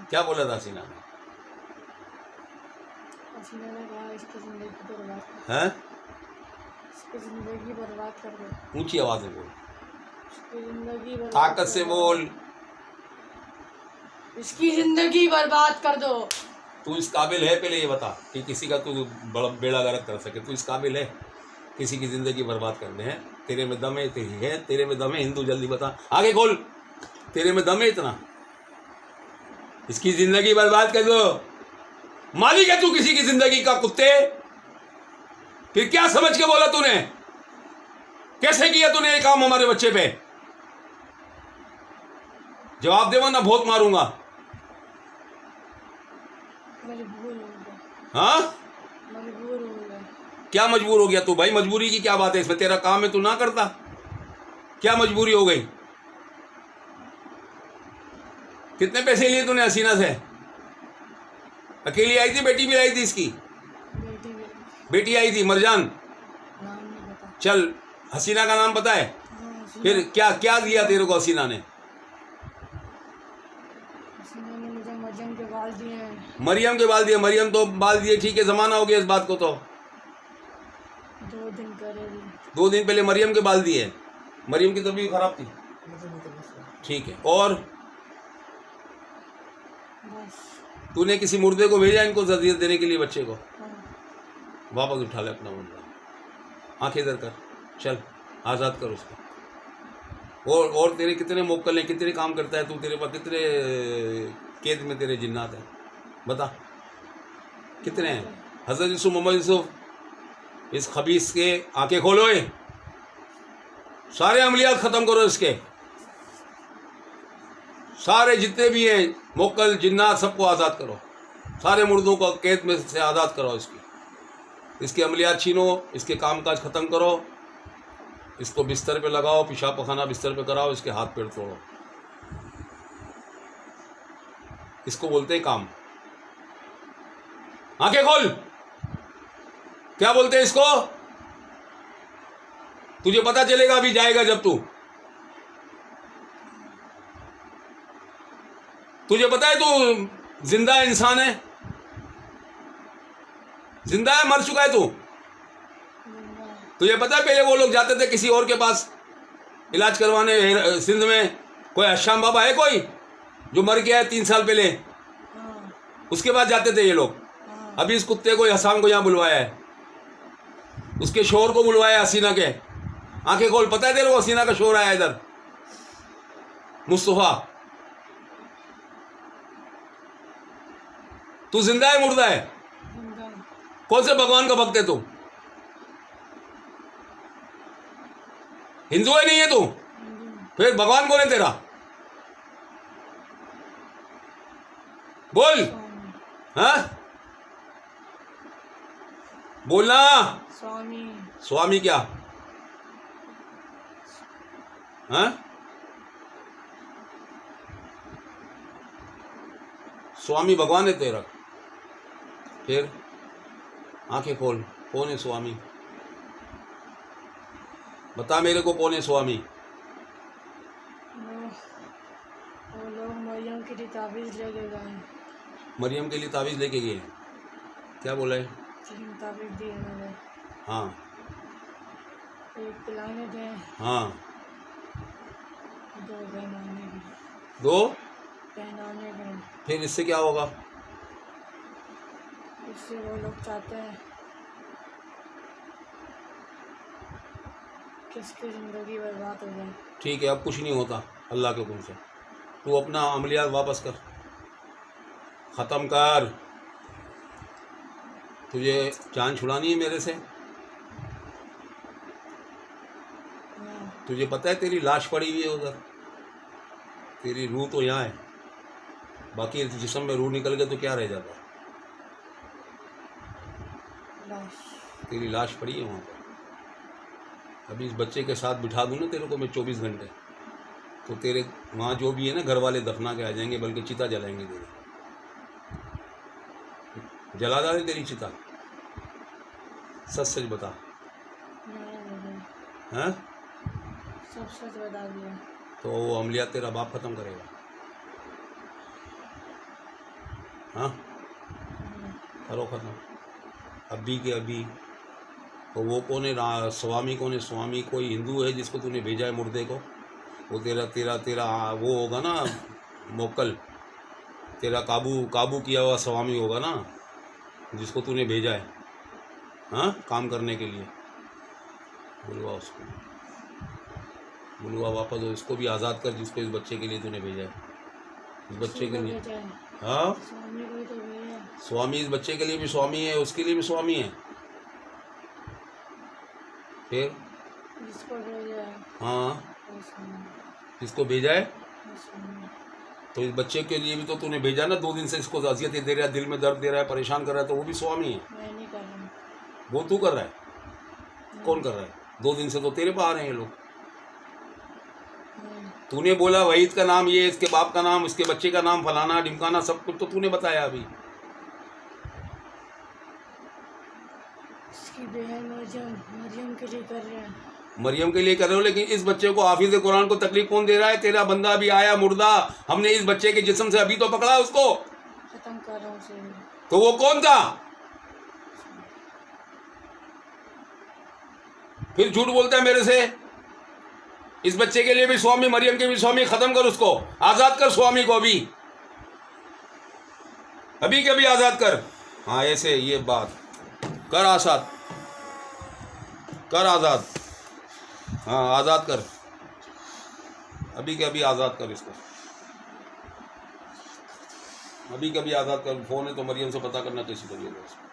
क्या बोला था हसीना ने? कहा इसकी जिंदगी बर्बाद कर, हैं? इसकी जिंदगी बर्बाद कर दो, ऊंची आवाज में बोल, इसकी जिंदगी बर्बाद ताकत कर से दो, बोल। इसकी जिंदगी बर्बाद कर दो। तू इस काबिल है पहले ये बता कि किसी का तू बेड़ा गर्क कर सके? तू इस काबिल है किसी की ज़िंदगी बर्बाद करने हैं? तेरे में दम है? तेरी है तेरे में दम है? हिंदू जल्दी बता, आगे खोल, तेरे में दम है इतना? इसकी ज़िंदगी बर्बाद कर दो। मालिक है तू किसी की ज़िंदगी का कुत्ते? फिर क्या समझ के बोला तूने? कैसे किया तूने ये काम हमारे बच्चे पे? जवाब दे वरना बहुत मारूंगा। मजबूर हो गया, हाँ, मजबूर हो गया। क्या मजबूर हो गया तू? भाई मजबूरी की क्या बात है इसमें? तेरा काम है, तू ना करता? क्या मजबूरी हो गई? कितने पैसे लिए तूने हसीना से? अकेली आई थी? बेटी भी आई थी इसकी? बेटी भी, बेटी आई थी, मरजान। नाम नहीं पता। चल, हसीना का नाम पता है? हाँ, फिर क्या क्या दिया तेरे को हसीना ने? हसीना ने मुझे मरियम के बाल दिए हैं। मरियम के बाल दिए? मरियम तो बाल दिए, ठीक है, जमाना हो गया इस बात को तो। 2 दिन करेगी। 2 दिन पहले मरियम के बाल दिए। मरियम की तबीयत खराब थी, ठीक है। और बस। तूने किसी मुर्दे को भेजा इनको जर्दियत देने के लिए बच्चे को? हाँ, वापस उठा ले अपना मुर्दा, आंखें इधर कर, चल आज़ाद कर उसको। और तेरे कितने मोक्कल हैं? कितने काम करता है तू? तेरे पास कितने कैद में तेरे जिन्नात हैं? बता कितने हैं? हज़रत यूसुफ, मोहम्मद यूसुफ, इस खबीस के आंखें खोलो, ये सारे अमलियात ख़त्म करो इसके, सारे जितने भी हैं मोक्कल जिन्नात सबको आज़ाद करो, सारे मुर्दों को कैद में से आज़ाद करो, इसके अमलियात छीनो, इसके कामकाज ख़त्म करो, इसको बिस्तर पे लगाओ, पेशाब पखाना बिस्तर पे कराओ, इसके हाथ पैर तोड़ो। इसको बोलते हैं काम। आंखें खोल, क्या बोलते हैं इसको? तुझे पता चलेगा अभी, जाएगा जब तुझे पता है तू जिंदा इंसान है? जिंदा है? मर चुका है तू? तुझे पता है पहले वो लोग जाते थे किसी और के पास इलाज करवाने? सिंध में कोई हश्याम बाबा है कोई जो मर गया है 3 साल पहले? हाँ, उसके बाद जाते थे ये लोग। हाँ। अभी इस कुत्ते को, हसाम को यहाँ बुलवाया है, उसके शोर को बुलवाया है, हसीना के। आंखें खोल, पता है तेरे को हसीना का शोर आया इधर? मुस्तफा, तू जिंदा है मुर्दा है? जिंदा। कौन से भगवान का भक्त है तू? हिंदू है नहीं है तू? फिर भगवान कौन है तेरा? बोल, हाँ बोलना। स्वामी। स्वामी क्या? हाँ, स्वामी भगवान है तेरा? फिर आंखें खोल, कौन है स्वामी? बता मेरे को, कौन है स्वामी? वो लोग मरियम के लिए ताबीज़ लेके गए। मरियम के लिए ताबीज़ लेके गए? क्या बोला है? 3 ताबीज़ दिए मैंने। हाँ, एक पिलाने थे, हाँ, 2 पहनाने के। 2 पहनाने के। फिर इससे क्या होगा? इससे वो लोग चाहते हैं कि इसकी ज़िंदगी बर्बाद हो जाए। ठीक है, अब कुछ नहीं होता अल्लाह के हुक्म से। तू अपना अमलियात वापस कर, ख़त्म कर। तुझे जान छुड़ानी है मेरे से? हाँ, तुझे पता है तेरी लाश पड़ी हुई है उधर? तेरी रूह तो यहाँ है, बाकी जिस्म में रूह निकल गया तो क्या रह जाता? बस। तेरी लाश पड़ी है वहाँ पर। अभी इस बच्चे के साथ बिठा दूँ ना तेरे को मैं 24 घंटे, तो तेरे वहाँ जो भी है ना घर वाले दफना के आ जाएंगे, बल्कि चिता जलाएंगे तेरी, जला डाले तेरी चिता। सच सच बता। हैं? सब सच बता दिया। तो वो अमलियात तेरा बाप ख़त्म करेगा। हाँ, करो ख़त्म अभी के अभी। तो वो कौन है? स्वामी कौन है? स्वामी कोई हिंदू है जिसको तूने भेजा है मुर्दे को? वो तेरा तेरा तेरा वो होगा ना, मोकल, तेरा काबू किया हुआ स्वामी होगा ना, जिसको तूने भेजा है हाँ काम करने के लिए। बुलवा उसको, बुलवा वापस हो, इसको भी आज़ाद कर जिसको इस बच्चे के लिए तूने भेजा है। इस बच्चे के लिए हाँ, स्वामी को तो भेजा। स्वामी इस बच्चे के लिए भी स्वामी है, उसके लिए भी स्वामी है। फिर जिसको भेजा है हाँ, वो स्वामी, जिसको भेजा है वो स्वामी। तो इस बच्चे के लिए भी तो तूने भेजा ना। 2 दिन से इसको अजियत दे रहा है, दिल में दर्द दे रहा है, परेशान कर रहा है, तो वो भी स्वामी है। मैं नहीं कर रहा हूँ। वो तू कर रहा है? कौन कर रहा है? 2 दिन से तो तेरे पे आ रहे हैं ये लोग। तूने बोला वहीद का नाम ये, इसके बाप का नाम, इसके बच्चे का नाम, फलाना ढिमकाना, सब कुछ तो तूने बताया अभी। इसकी बहन मरियम के लिए कर रहे हैं। मरियम के लिए कर रहे हो, लेकिन इस बच्चे को, हाफिज कुरान को तकलीफ कौन दे रहा है? तेरा बंदा अभी आया मुर्दा, हमने इस बच्चे के जिस्म से अभी तो पकड़ा उसको। खत्म कर रहा हूँ उसे। तो वो कौन था? फिर झूठ बोलता है मेरे से। इस बच्चे के लिए भी स्वामी, मरियम के भी स्वामी, खत्म कर उसको, आजाद कर स्वामी को अभी के अभी आजाद कर। हाँ ऐसे ये बात कर, आजाद कर, आजाद, हाँ आजाद कर, अभी के अभी आजाद कर इसको, अभी के अभी आजाद कर। फोन है तो मरियम से पता करना कैसी करिएगा इसको।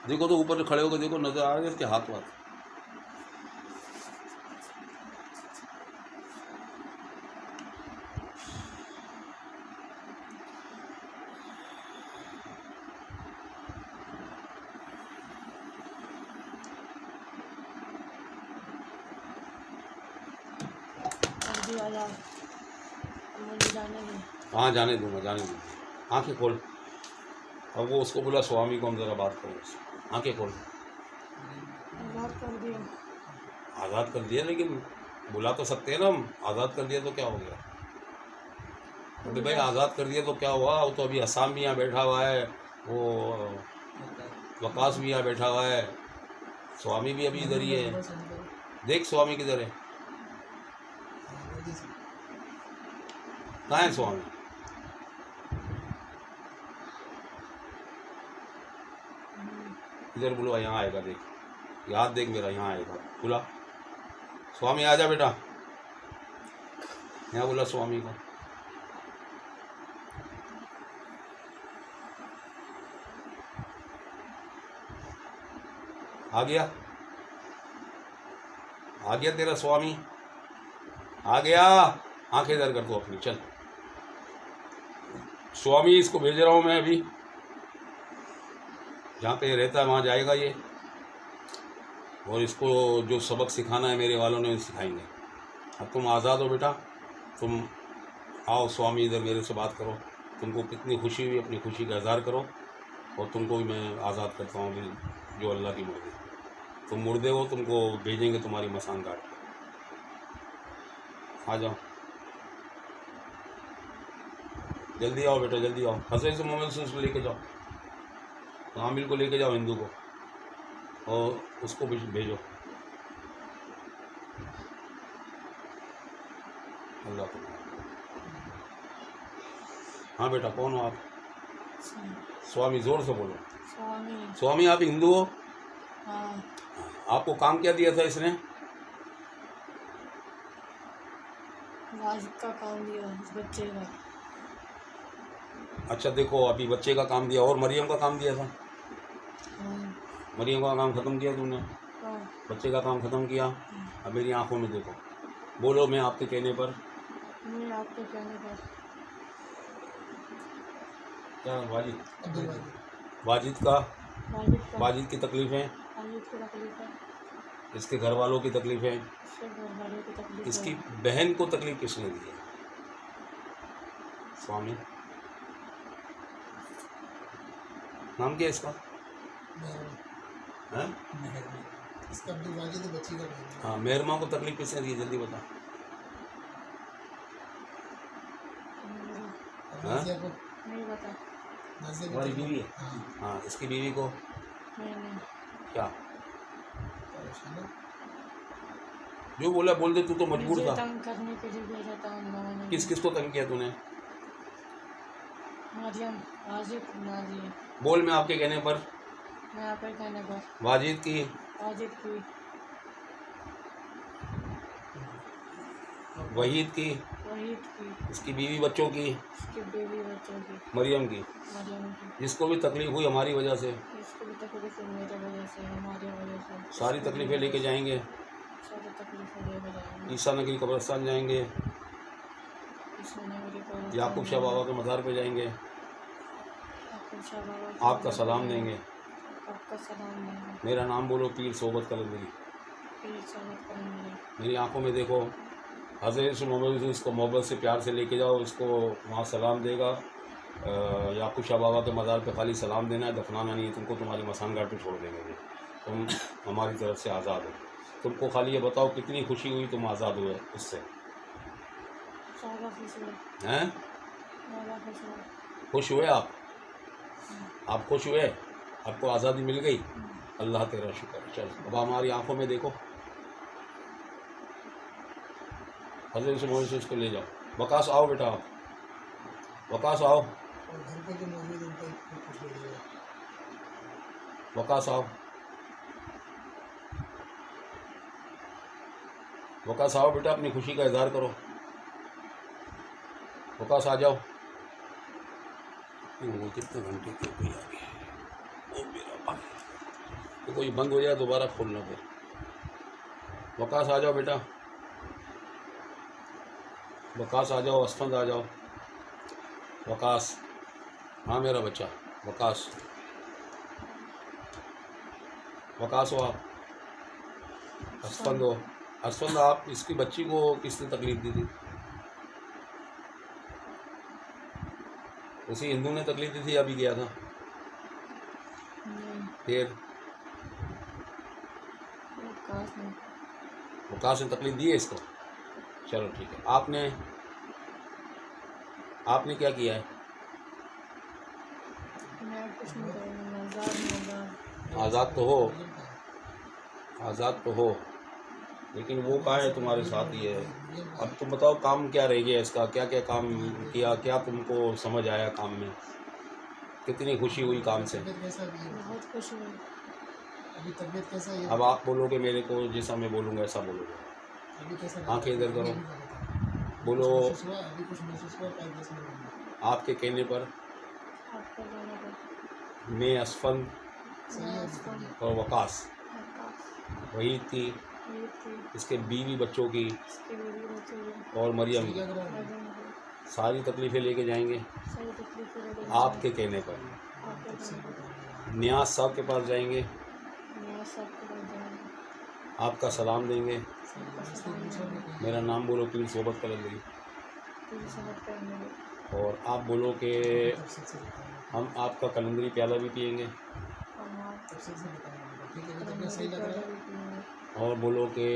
देखो तो ऊपर खड़े होकर देखो, नजर आ रहे हैं इसके हाथ वाथ। अभी आ जाओ, मुझे जाने दे। हाँ जाने दूंगा, जाने दूंगा। आंखें खोल। अब वो उसको बोला स्वामी को हम जरा बात करें उससे। आंखें खोल। आज़ाद कर दिया। आज़ाद कर दिया, लेकिन बुला तो सकते हैं ना हम। आज़ाद कर दिया तो क्या हो गया? बोले भाई आज़ाद कर दिया तो क्या हुआ? वो तो अभी हसाम भी यहाँ बैठा हुआ है, वो वकास भी यहाँ बैठा हुआ है, स्वामी भी अभी इधर ही है। देख स्वामी किधर है? कहाँ है स्वामी? इधर बुलवा, यहाँ आएगा। देख, याद देख मेरा, यहाँ आएगा। बुला स्वामी, आ जा बेटा। यहाँ बोला स्वामी को। आ गया, आ गया तेरा स्वामी, आ गया। आंखें इधर कर दो अपनी, चल। स्वामी इसको भेज रहा हूँ मैं अभी, जहाँ पे रहता है वहाँ जाएगा ये, और इसको जो सबक सिखाना है मेरे वालों ने सिखाएंगे। अब तुम आज़ाद हो बेटा, तुम आओ स्वामी इधर मेरे से बात करो। तुमको कितनी खुशी हुई, अपनी खुशी का इज़हार करो, और तुमको भी मैं आज़ाद करता हूँ जो अल्लाह की मर्ज़ी। तुम मुर्दे हो, तुमको भेजेंगे तुम्हारी मसान घाट। आ जाओ, जल्दी आओ बेटा, जल्दी आओ। हज़रत से मोहम्मद से उसको लेके जाओ, आमिल को लेके जाओ, हिंदू को, और उसको भेजो। अल्लाह को। हाँ बेटा, कौन हो आप? स्वामी, जोर से बोलो। स्वामी। स्वामी आप हिंदू हो? हाँ। आपको काम क्या दिया था इसने? वाजिब का काम दिया इस बच्चे का। अच्छा देखो, अभी बच्चे का काम दिया, और मरियम का काम दिया था। हाँ। मरियम का काम ख़त्म किया तुमने, हाँ। बच्चे का काम ख़त्म किया। अब मेरी आंखों में देखो, बोलो मैं आपके कहने पर। मैं आपके कहने पर। क्या वाजिद? वाजिद का, वाजिब का। वाजिद की तकलीफ़ें। वाजिब की तकलीफ है। इसके घर वालों की तकलीफ़ें, इसके घर वालों की तकलीफ इसकी बहन को तकलीफ किसने दी है? स्वामी नाम क्या है इसका? हैं? इसका अब्दुल वाजिद बच्ची का नाम है। हाँ, मेहरमा को तकलीफ किसने दी है? जल्दी बता। हाँ? नाज़िया को, नहीं बता। नाज़िया तुम्हारी को- बीवी है? हाँ, हाँ, इसकी बीवी को नहीं क्या? परेशान है। जो बोला बोल दे, तू तो मजबूर मुझे था। तंग करने के लिए भेजा था उन लोगों ने। किस किस को तंग किया तूने? मरियम, वाजिद, नाज़िया। बोल। मैं आपके कहने पर मैं आपके कहने पर वाजिद की, वाजिद की, वहीद की, वहीद की, इसकी बीवी बच्चों की, इसकी बेबी बच्चों की, मरियम की, मरियम की। जिसको भी तकलीफ हुई हमारी वजह से, इसको भी तकलीफ हुई मेरी वजह से, हमारी वजह से। सारी तकलीफ़ें लेके जाएंगे। सारी तकलीफें लेकर जाएंगे। ईसा नगरी कब्रिस्तान जाएंगे, इसमें नगरी को याकूब शाह बाबा के मज़ार पे जाएंगे, याकूब शाह बाबा को आपका सलाम देंगे। आपका सलाम देंगे। मेरा नाम बोलो, पीर सोबत कलंदरी। फिर स्वागत करेंगे। मेरी आंखों में देखो, हज़रत मोहम्मद इसको मोहब्बत से प्यार से लेके जाओ, इसको वहाँ सलाम देगा। याकूब शाह बाबा के मज़ार पे खाली सलाम देना है, दफनाना नहीं है तुमको। तुम्हारी मसान घाट पे छोड़ देंगे ये। तुम हमारी तरफ से आज़ाद हो। तुमको खाली ये बताओ कितनी खुशी हुई तुम आज़ाद हुए उससे? ज़्यादा खुश हुए, हैं? ज़्यादा खुश हुए। खुश हुए आप? आप खुश हुए? आपको आज़ादी मिल गई? अल्लाह तेरा शुक्र। चल अब हमारी आंखों में देखो। हज़रत से मोहम्मद से इसको ले जाओ। वकास आओ बेटा, आप वकास आओ, और घर पे जो मौजूद है उनको कुछ ले लिया। वकास आओ, वकास आओ बेटा, अपनी खुशी का इजहार करो। वकास आ जाओ। वो कितने घंटे के कोई आ गया? ओ मेरा भाई, तो कोई बंद हो जाए दोबारा खोलना फिर। वकास आ जाओ बेटा, वकास आ जाओ, असफंद आ जाओ। वकास, हाँ मेरा बच्चा वकास, वकास हो आप? असफंद हो? असफंद, आप इसकी बच्ची को किसने तकलीफ दी थी? उसी हिंदू ने तकलीफ दी थी, अभी गया था? नहीं, फिर वकास नहीं। वकास ने तकलीफ दी है इसको? चलो ठीक है। आपने क्या किया है? मैं कुछ नहीं करूँगी, आज़ाद हूँ, आज़ाद। आज़ाद तो हो, आज़ाद तो हो, लेकिन वो कहाँ है? तुम्हारे साथ ही है। अब तुम बताओ काम क्या रह गया इसका? क्या क्या काम किया? क्या तुमको समझ आया काम में? कितनी खुशी हुई काम से? तबीयत कैसा भी है? बहुत खुश हुई। अभी तबीयत कैसा है? अब आप बोलोगे मेरे को, जैसा मैं बोलूँगा ऐसा बोलोगे। अभी कैसा लग रहा है? आंखें इधर करो, अभी क्या बताओ? बोलो। महसूस हुआ? अभी कुछ महसूस हुआ? 5-10 मिनट में। आपके कहने पर आपको जाने पर मैं असफंद सही है अभी तबीयत। और वकास, वकास, वही थी वहीद की, इसके बीवी बच्चों की इसके बेबी बच्चों की, और मरियम सही की लग रहा है? मरियम की। सारी तकलीफ़ें लेके जाएंगे सारी तकलीफें लेकर आपके कहने पर। आपके कहने पर नियाज साहब के पास जाएंगे, मैं सबके पास जाऊँगी। आपका सलाम देंगे। आपका सलाम देंगे। मेरा नाम बोलो, पीर सोबत कलंदरी। पूरी समझ करेंगे। और आप बोलो कि तफसील से बताऊंगा। हम आपका कलंदरी प्याला भी पियेंगे। हम आप तफसील से बताऊंगा। ठीक है, अभी तबीयत सही लग रहा है? और बोलो कि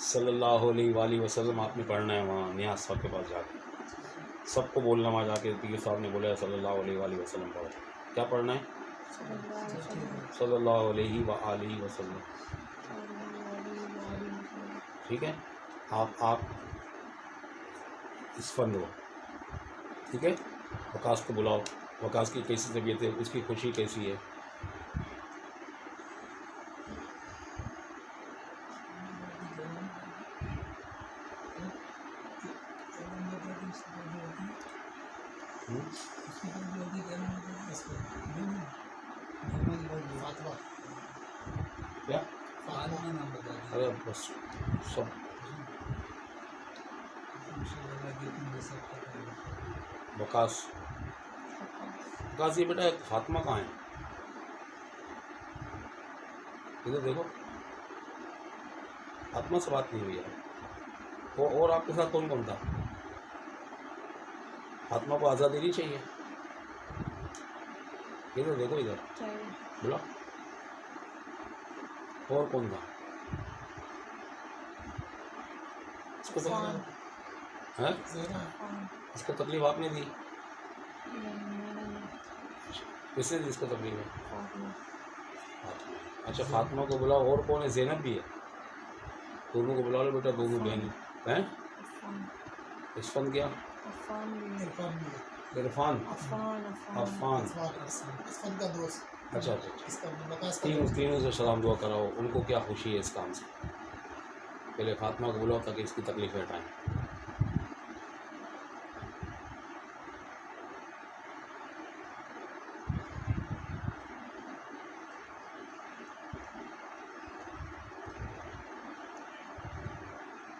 सल्लल्लाहु अलैहि वसल्लम आपने पढ़ना है वहाँ नियाज साहब के पास जाके। सबको बोलना वहाँ जाके, पीर साहब ने बोला है सल्लल्लाहु अलैहि वसल्लम पढ़ो। क्या पढ़ना है? सल्लल्लाहु अलैहि वसल्लम। ठीक है, आप इस फंद हो। ठीक है, वकास को बुलाओ। वकास की कैसी तबीयत है? उसकी खुशी कैसी है? फातिमा। क्या? फातिमा नाम बता दिया। अरे बस सब वकास, वकास ये बेटा फातिमा कहाँ है? इधर देखो, फातिमा से बात नहीं हुई यार। वो और आपके साथ कौन कौन था? फातिमा को आज़ादी नहीं चाहिए? इधर देखो, इधर चाहिए। बोला। और कौन था? इसको तो अफान। है, अफान। इसको तकलीफ आपने दी? नहीं, मैंने नहीं। किसने दी इसको तकलीफ है? फातिमा। फातिमा। अच्छा, फातिमा को बुलाओ। और कौन है? ज़ैनब भी है। दोनों को बुला लो बेटा, दोनों बहन हैं। अफान। इरफान क्या? अफान भी है। इरफान भी है। इरफान, अफान। अफान। अफान। इरफान का दोस्त। अच्छा अच्छा अच्छा। इसका वकास का तीनों दोस्त। तीनों से सलाम दुआ कराओ। उनको क्या खुशी है इस काम से। पहले फातिमा को बुलाओ ताकि इसकी तकलीफ हटाएं।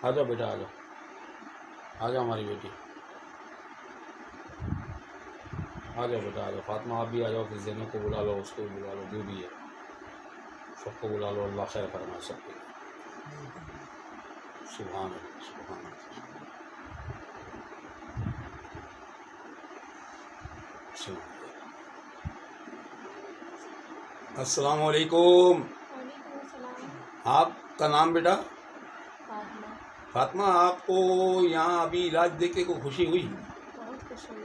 आ जाओ बेटा, आ जाओ, आ जाओ हमारी बेटी, आ जाओ बेटा, आ जाओ। फातिमा आप भी आ जाओ। फिर ज़ैनब को बुला लो, उसको भी बुला लो, जो भी है सबको बुला लो। अल्लाह खैर फरमाए सबके। सुभान अल्लाह, सुभान अल्लाह, सुभान अल्लाह। अस्सलामु अलैकुम। वालेकुम सलाम। आपका नाम बेटा? फातिमा। फातिमा, आपको यहाँ अभी इलाज देके को खुशी हुई? बहुत खुश हुई।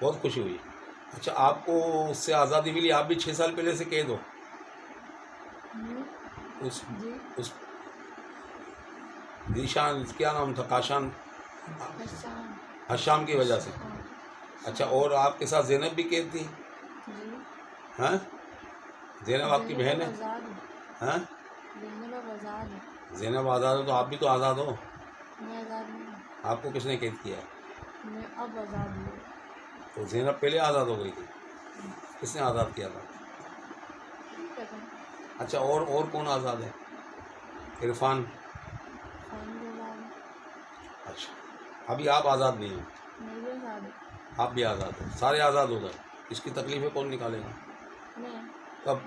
बहुत खुशी हुई। अच्छा, आपको उससे आज़ादी मिली? आप भी 6 साल पहले से कैद हो उस जी। उस जीशान, क्या नाम था, काशान, हसन। हशाम की वजह से। हाँ। अच्छा, और आपके साथ ज़ैनब भी कैद थी? जी। हैं? ज़ैनब आपकी बहन है? आज़ाद है। हैं? ज़ैनब आज़ाद है। ज़ैनब आज़ाद हो तो आप भी तो आज़ाद हो। मैं आज़ाद नहीं हूँ। आपको किसने कैद किया है? मैं अब आज़ाद हूँ। तो ज़ैनब पहले आज़ाद हो गई थी। किसने आज़ाद किया था? पता नहीं। अच्छा, और कौन आज़ाद है? इरफान। फान भी आज़ाद है। अच्छा, अभी आप आज़ाद नहीं हो? मैं भी आज़ाद हूँ। आप भी आज़ाद हो, सारे आज़ाद हो गए। इसकी तकलीफ़ें कौन निकालेगा? मैं कब?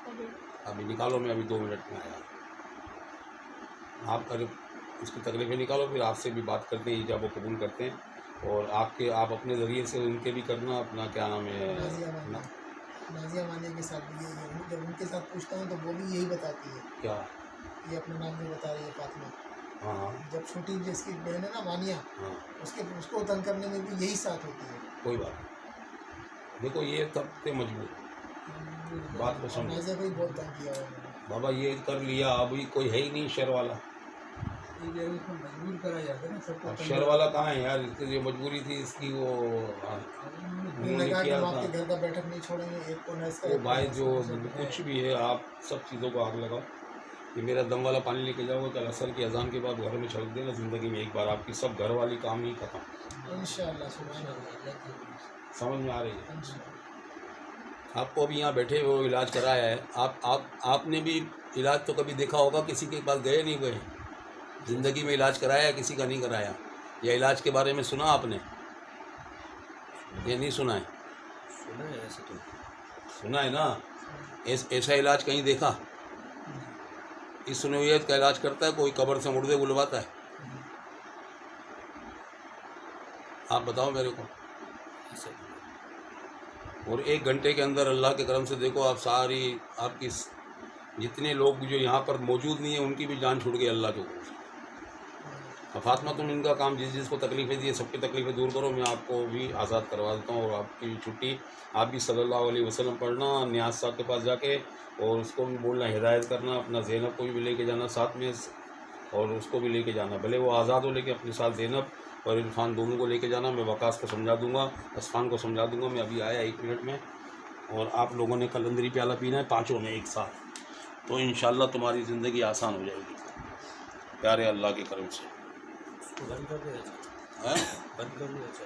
अभी अभी निकालो, मैं अभी 2 मिनट में आया। आप अगर इसकी तकलीफ़ें निकालो, फिर आपसे भी बात करते हैं, इजाब कबूल करते हैं। और आप अपने ज़रिए से उनके भी करना, अपना क्या नाम है, नाजिया मानिया के साथ भी यही है। जब उनके साथ पूछता हूँ तो वो भी यही बताती है। क्या? ये अपने नाम में बता रही है फातिमा। हाँ हाँ जब छोटी जिसकी बहन है ना मानिया, हाँ, उसको तंग करने में भी यही साथ होती है। कोई बात नहीं। देखो, ये तब से मजबूर बात को समझो। नाजिया को ही बहुत तंग किया है उन्होंने। बाबा ये कर लिया, अभी कोई है ही नहीं शर वाला। ये उसको मजबूर करा जाता है ना सबको। अब शर वाला कहाँ है यार? इसकी जो मजबूरी थी इसकी, वो उन्होंने उन्होंने कहा कि किया हम था। आपके घर का बैठक नहीं छोड़ेंगे, एक कोना इसका वो एक भाई कोना जो इसका। कुछ भी है, आप सब चीज़ों को आग लगाओ। ये मेरा दम वाला पानी लेके जाओगे, कल असर की अजान के बाद घर में छलक देना। ज़िंदगी में एक बार आपकी सब घर वाली काम ही खत्म। इंशाअल्लाह, सुभान अल्लाह। समझ में आ रही है? इंशाअल्लाह। आपको अभी यहाँ बैठे हुए इलाज कराया है। आपने भी इलाज तो कभी देखा होगा, किसी के पास गए नहीं गए? ज़िंदगी में इलाज कराया है, किसी का नहीं कराया? या इलाज के बारे में सुना आपने? ये नहीं सुना है? सुना है ऐसे तो। सुना है ना? ऐसा इलाज कहीं देखा? इस सुनवियत का इलाज करता है कोई? कब्र से मुर्दे बुलवाता है? आप बताओ मेरे को। ऐसे और 1 घंटे के अंदर अल्लाह के करम से देखो, आप सारी आपकी जितने लोग जो यहाँ पर मौजूद नहीं है उनकी भी जान छूट गई अल्लाह के हुक्म से। अब फातिमा, तुम इनका काम जिसको तकलीफ़ें दी है सबकी तकलीफ़ें दूर करो। मैं आपको भी आज़ाद करवा देता हूँ। और आपकी छुट्टी आप भी सल्लल्लाहु अलैहि वसल्लम पढ़ना नियाज़ साहब के पास जाके, और उसको भी बोलना, हिदायत करना। अपना ज़ैनब को भी लेके जाना साथ में, और उसको भी लेके जाना। भले वो आज़ाद हो, लेकिन अपने साथ ज़ैनब और इरफान दोनों को लेके जाना। मैं वकास को समझा दूँगा, असफ़ान को समझा दूँगा। मैं अभी आया 1 मिनट में। और आप लोगों ने कलंदरी प्याला पीना है पाँचों ने एक साथ, तो इंशाअल्लाह तुम्हारी ज़िंदगी आसान हो जाएगी प्यारे अल्लाह के करम से। उसको बंद कर दो ऐसे। हैं? बंद कर दो ऐसे।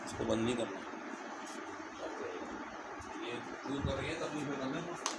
इसको बंद नहीं करना। ये दूर कर रही है, तकलीफ़ें करने को।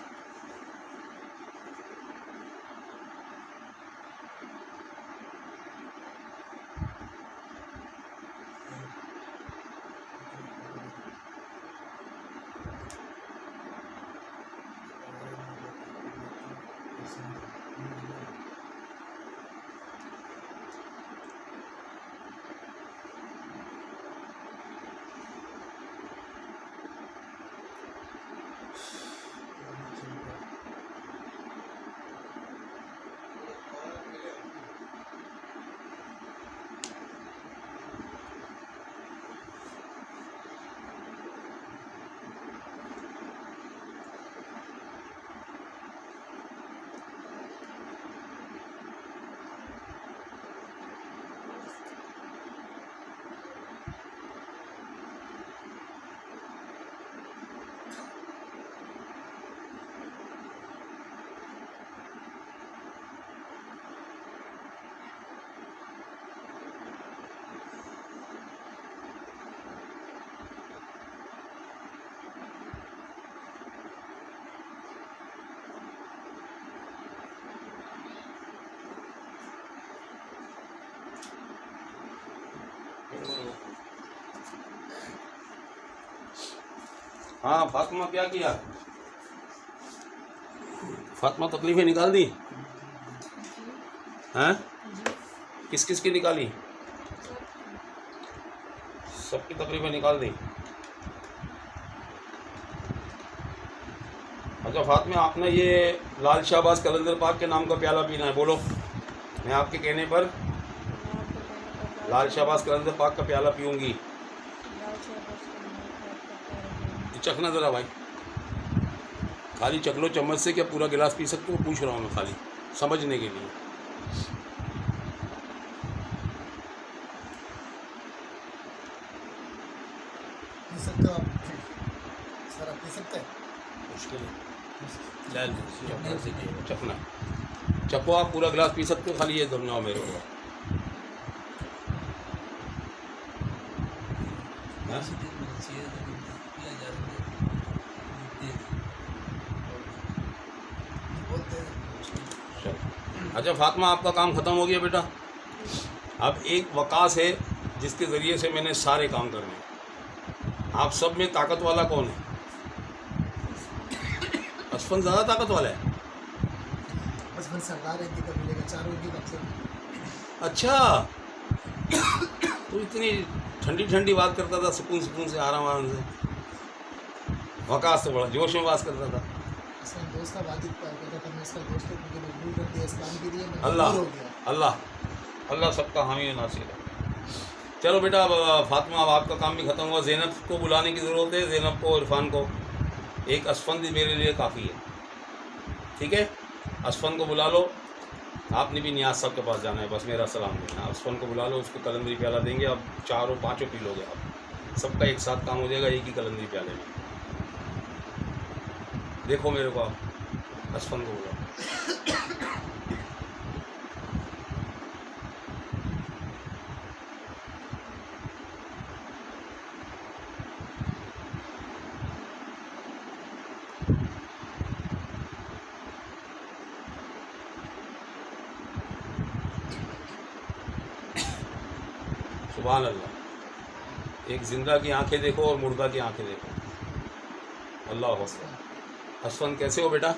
हाँ फातिमा, क्या किया? फातिमा तकलीफें निकाल दी हैं? किस किस की निकाली? सबकी तकलीफें निकाल दी। अच्छा फातिमा, आपने ये लाल शाहबाज कलंदर पाक के नाम का प्याला पीना है। बोलो, मैं आपके कहने पर लाल शाहबाज कलंदर पाक का प्याला पीऊँगी। चखना ज़रा भाई, खाली चख लो चम्मच से, क्या पूरा गिलास पी सकते हो? पूछ रहा हूँ मैं खाली समझने के लिए। पी सकते हो आप? सर आप पी सकते हैं? मुश्किल है। लाल चखना सीखिए। चखना, चखो आप, पूरा गिलास पी सकते हो, खाली ये दोनों मेरे को। हाँ? अच्छा फातिमा, आपका काम ख़त्म हो गया बेटा। अब एक वकास है जिसके ज़रिए से मैंने सारे काम करने हैं। आप सब में ताकत वाला कौन है? असफन ज़्यादा ताकत वाला है। बस मैं सरदार है, टिकट मिलेगा 4 की बच्चे। अच्छा, तो इतनी ठंडी ठंडी बात करता था, सुकून सुकून से, आराम आराम से। वकास तो बड़ा जोश में बात करता था। इसका दोस्त का वाजिब का कहता था, मैं इसका दोस्त को मुझे मजबूर कर दिया इस्लाम के लिए, मैं अल्लाह मजबूर हो गया। अल्लाह अल्लाह सबका हामी और नासिर है। चलो बेटा, अब फातिमा, अब आपका काम भी ख़त्म हुआ। ज़ैनब को बुलाने की ज़रूरत है, ज़ैनब को, इरफान को। एक असफन भी मेरे लिए काफ़ी है, ठीक है? असफन को बुला लो। आपने भी नियाज साहब के पास जाना है, बस मेरा सलाम देना। असफन को बुला लो, उसको कलंदरी प्याला देंगे। अब 4 5 पी लोगे आप, सबका एक साथ काम हो जाएगा एक ही कलंदरी प्याले में। देखो मेरे को, आप असफन को बुलाओ। सुभान अल्लाह। एक जिंदा की आंखें देखो और मुर्दा की आंखें देखो। अल्लाह अकबर। असफन, कैसे हो बेटा?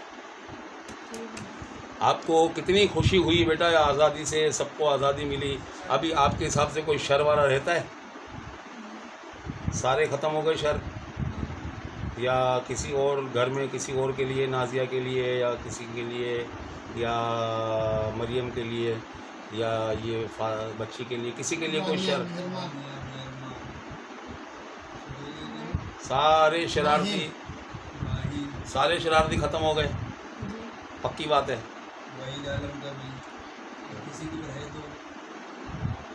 आपको कितनी खुशी हुई बेटा आज़ादी से, सबको आज़ादी मिली। अभी आपके हिसाब से कोई शर वाला रहता है? सारे ख़त्म हो गए शर? या किसी और घर में किसी और के लिए, नाजिया के लिए या किसी के लिए, या मरियम के लिए, या ये बच्ची के लिए, किसी के लिए कोई शर? सारे शरारती ख़त्म हो गए, पक्की बात है। वही आलम का भी किसी की है तो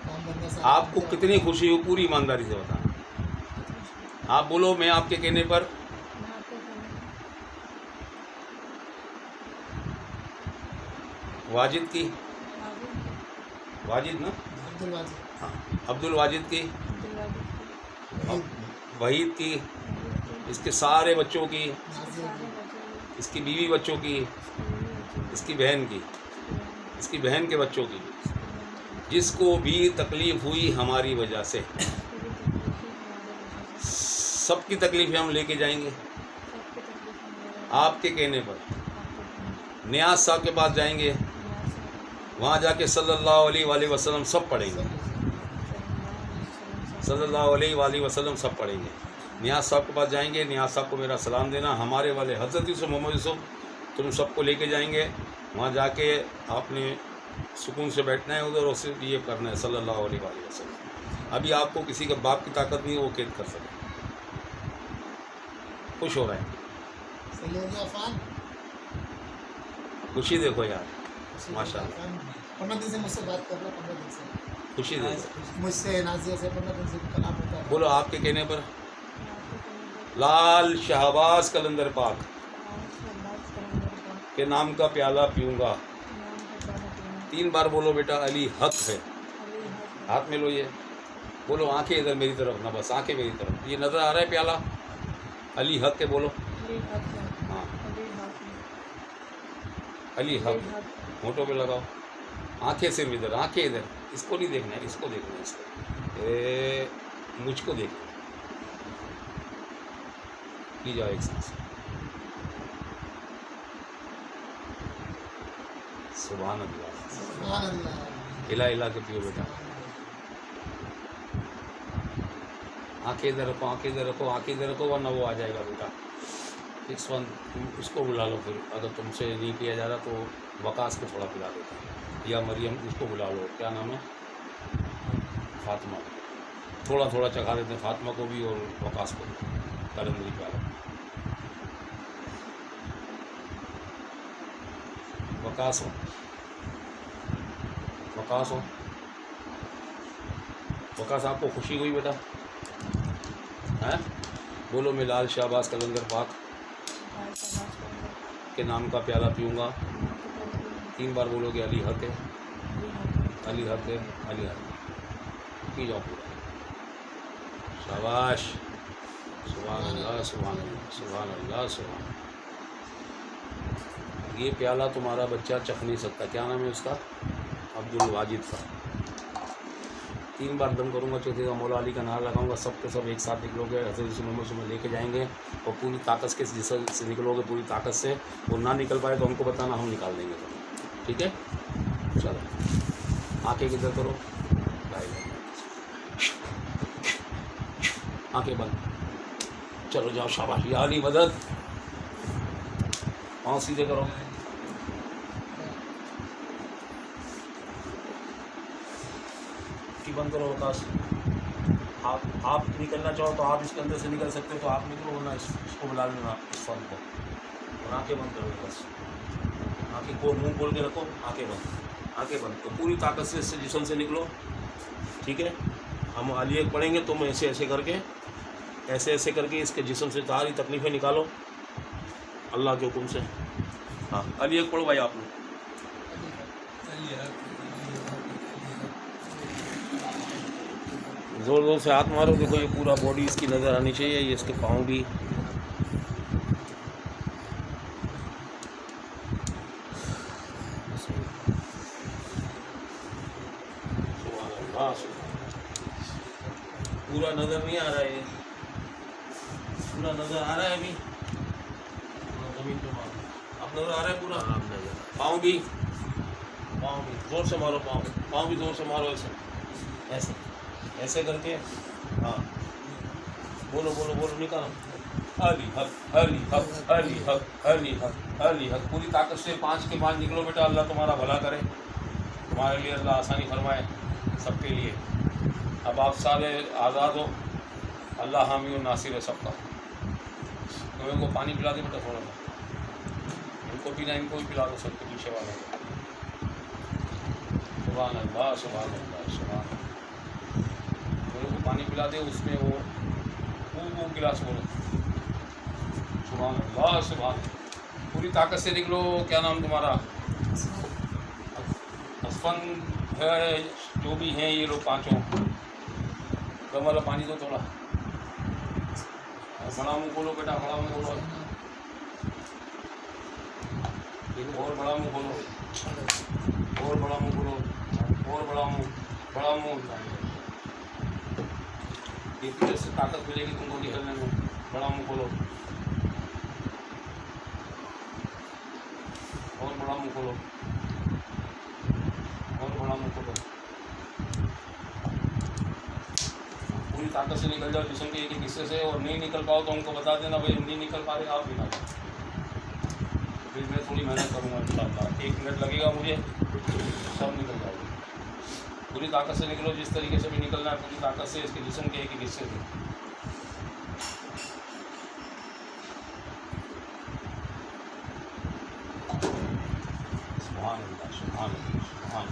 काम बंदा साहब आपको कितनी खुशी हो, पूरी ईमानदारी से बताना। आप बोलो, मैं आपके कहने पर वाजिद की, वाजिद ना, अब्दुल वाजिद, हाँ, अब्दुल वाजिद की, वहीद की, इसके सारे बच्चों की, नाजिया की, इसकी बीवी बच्चों की, इसकी बहन की, इसकी बहन के बच्चों की, जिसको भी तकलीफ़ हुई हमारी वजह से, सबकी तकलीफ़ें हम लेके जाएंगे। आपके कहने पर नियाज साहब के पास जाएंगे, वहाँ जाके सल्लल्लाहु अलैहि वसल्लम सब पढ़ेंगे, सल्लल्लाहु अलैहि वसल्लम सब पढ़ेंगे। नियाज साहब के पास जाएंगे, नियाज साहब को मेरा सलाम देना। हमारे वाले हज़रत यूसुफ, मोहम्मद यूसुफ, तुम सबको लेके जाएंगे। वहाँ जाके आपने सुकून से बैठना है उधर, और सिर्फ ये करना है सल्लल्लाहु अलैहि वसल्लम। अभी आपको किसी के बाप की ताकत नहीं है वो कैद कर सके। खुश हो रहे हैं, सही हो गया अफान? खुशी देखो यार, माशाल्लाह, 15 दिन से मुझसे बात कर रहा, 15 दिन से खुशी देखो। मुझसे, नाजिया से 15 दिन से कलाम होता है। बोलो, आपके कहने पर लाल शाहबाज कलंदर पाक के नाम का प्याला पीऊँगा। 3 बार बोलो बेटा, अली हक है। हाथ में लो ये, बोलो, आंखें इधर मेरी तरफ ना, बस आंखें मेरी तरफ। ये नज़र आ रहा है प्याला? अली हक है, बोलो। हाँ, अली हक, होठों पे लगाओ, आंखें सिर्फ इधर, आंखें इधर, इसको नहीं देखना है, इसको देखना है, इसको मुझको देखना। पी जाओ एक सांस। सुभान अल्लाह। सुभान अल्लाह। हिला हिला के पियो बेटा। आंखें इधर रखो, आंखें इधर रखो, आंखें इधर रखो, वरना वो आ जाएगा बेटा। इस वन तुम इसको बुला लो, फिर अगर तुमसे नहीं पिया जा रहा तो वकास को थोड़ा पिला देता, या मरियम उसको बुला लो, क्या नाम है, फातिमा। थोड़ा थोड़ा चखा देते हैं फातिमा को भी और वकास को भी, कलंदरी प्याला। वकास हो, वकास हो, वकास आपको खुशी हुई बेटा? हैं? बोलो मैं लाल शाहबाज कलंदर पाक के नाम का प्याला पीऊँगा। 3 बार बोलोगे अली हक है, अली हक है, अली हक है। पी जाओ पूरा। शाबाश। सुभान अल्लाह, सुभान अल्लाह, सुभान अल्लाह, सुभान। ये प्याला तुम्हारा बच्चा चख नहीं सकता। क्या नाम है उसका? अब्दुल वाजिद का। 3 बार दम करूँगा, चौथे का मौला अली का नारा लगाऊंगा, सब के सब एक साथ निकलोगे। हज़रत मोहम्मद सुबह लेके जाएंगे और पूरी ताकत के जिसम से निकलोगे, पूरी ताकत से। वो ना निकल पाए तो हमको बताना, हम निकाल देंगे तो। ठीक है, चलो आंखें किधर करो, आंखें बंद। चलो जाओ, शाबाश, या अली मदद। पाँव सीधे करो। बंद करो अवकाश। आप निकलना चाहो तो आप इसके अंदर से निकल सकते हो, तो आप निकलो, वरना इसको बुला लेना, इस फल को। और आंखें बंद करो बस। आंखें को मुंह खोल के रखो, आंखें बंद, आंखें बंद। तो पूरी ताकत से इससे जिस्म से निकलो। ठीक है, हम अली पढ़ेंगे तो मैं ऐसे ऐसे करके, ऐसे ऐसे करके इसके जिस्म से सारी तकलीफ़ें निकालो अल्लाह के हुक्म से। हाँ, अली पढ़ो भाई आप लोग। ज़ोर ज़ोर से हाथ मारो। देखो ये पूरा बॉडी इसकी नज़र आनी चाहिए, ये इसके पाँव भी। पूरा नज़र नहीं आ रहा है, पूरा नज़र आ रहा है अभी, ज़मीन पे मारो। अब नज़र आ रहा है पूरा? पाँव भी, पाँव भी ज़ोर से मारो, पाँव भी ज़ोर से मारो, ऐसे ऐसे ऐसे करके। हाँ, बोलो बोलो बोलो, निकालो। अली हक, अली हक, अली हक, अली हक, अली हक। पूरी ताकत से 5 के 5 निकलो बेटा। अल्लाह तुम्हारा भला करे, तुम्हारे लिए अल्लाह आसानी फरमाए, सबके लिए। अब आप सारे आज़ाद हो, अल्लाह हामी और नासिर है सबका। तो इनको पानी पिला दे बेटा थोड़ा सा, इनको पीना, इनको भी पिला दो, सबके पीछे वाले को। सुभान अल्लाह, सुभान अल्लाह, सुभान। को पानी पिला दे, उसमें वो गिलास बोलो। सुभान अल्लाह, सुभान। पूरी ताकत से निकलो। क्या नाम तुम्हारा? असफन है, जो भी हैं ये लोग पांचों। गम वाला पानी दो थोड़ा। बड़ा मुँह खोलो बेटा, बड़ा मुँह खोलो, और बड़ा मुँह खोलो, और बड़ा मुँह खोलो, और बड़ा मुँह, बड़ा मुँह। ये पीछे से ताकत मिलेगी तुमको निकलने में। बड़ा मुँह खोलो, और बड़ा मुँह खोलो, और बड़ा मुँह खोलो। पूरी ताकत से निकल जाओ जिस्म के एक हिस्से से। और नहीं निकल पाओ तो हमको बता देना, भाई नहीं निकल पा रहे आप भी ना। फिर मैं थोड़ी मेहनत करूँगा इंशाअल्लाह। 1 मिनट लगेगा मुझे, सब निकल जाओगे। पूरी ताकत से निकलो, जिस तरीके से भी निकलना है, पूरी ताकत से इसके जिस्म के एक हिस्से से। सुभान अल्लाह, सुभान अल्लाह, सुभान।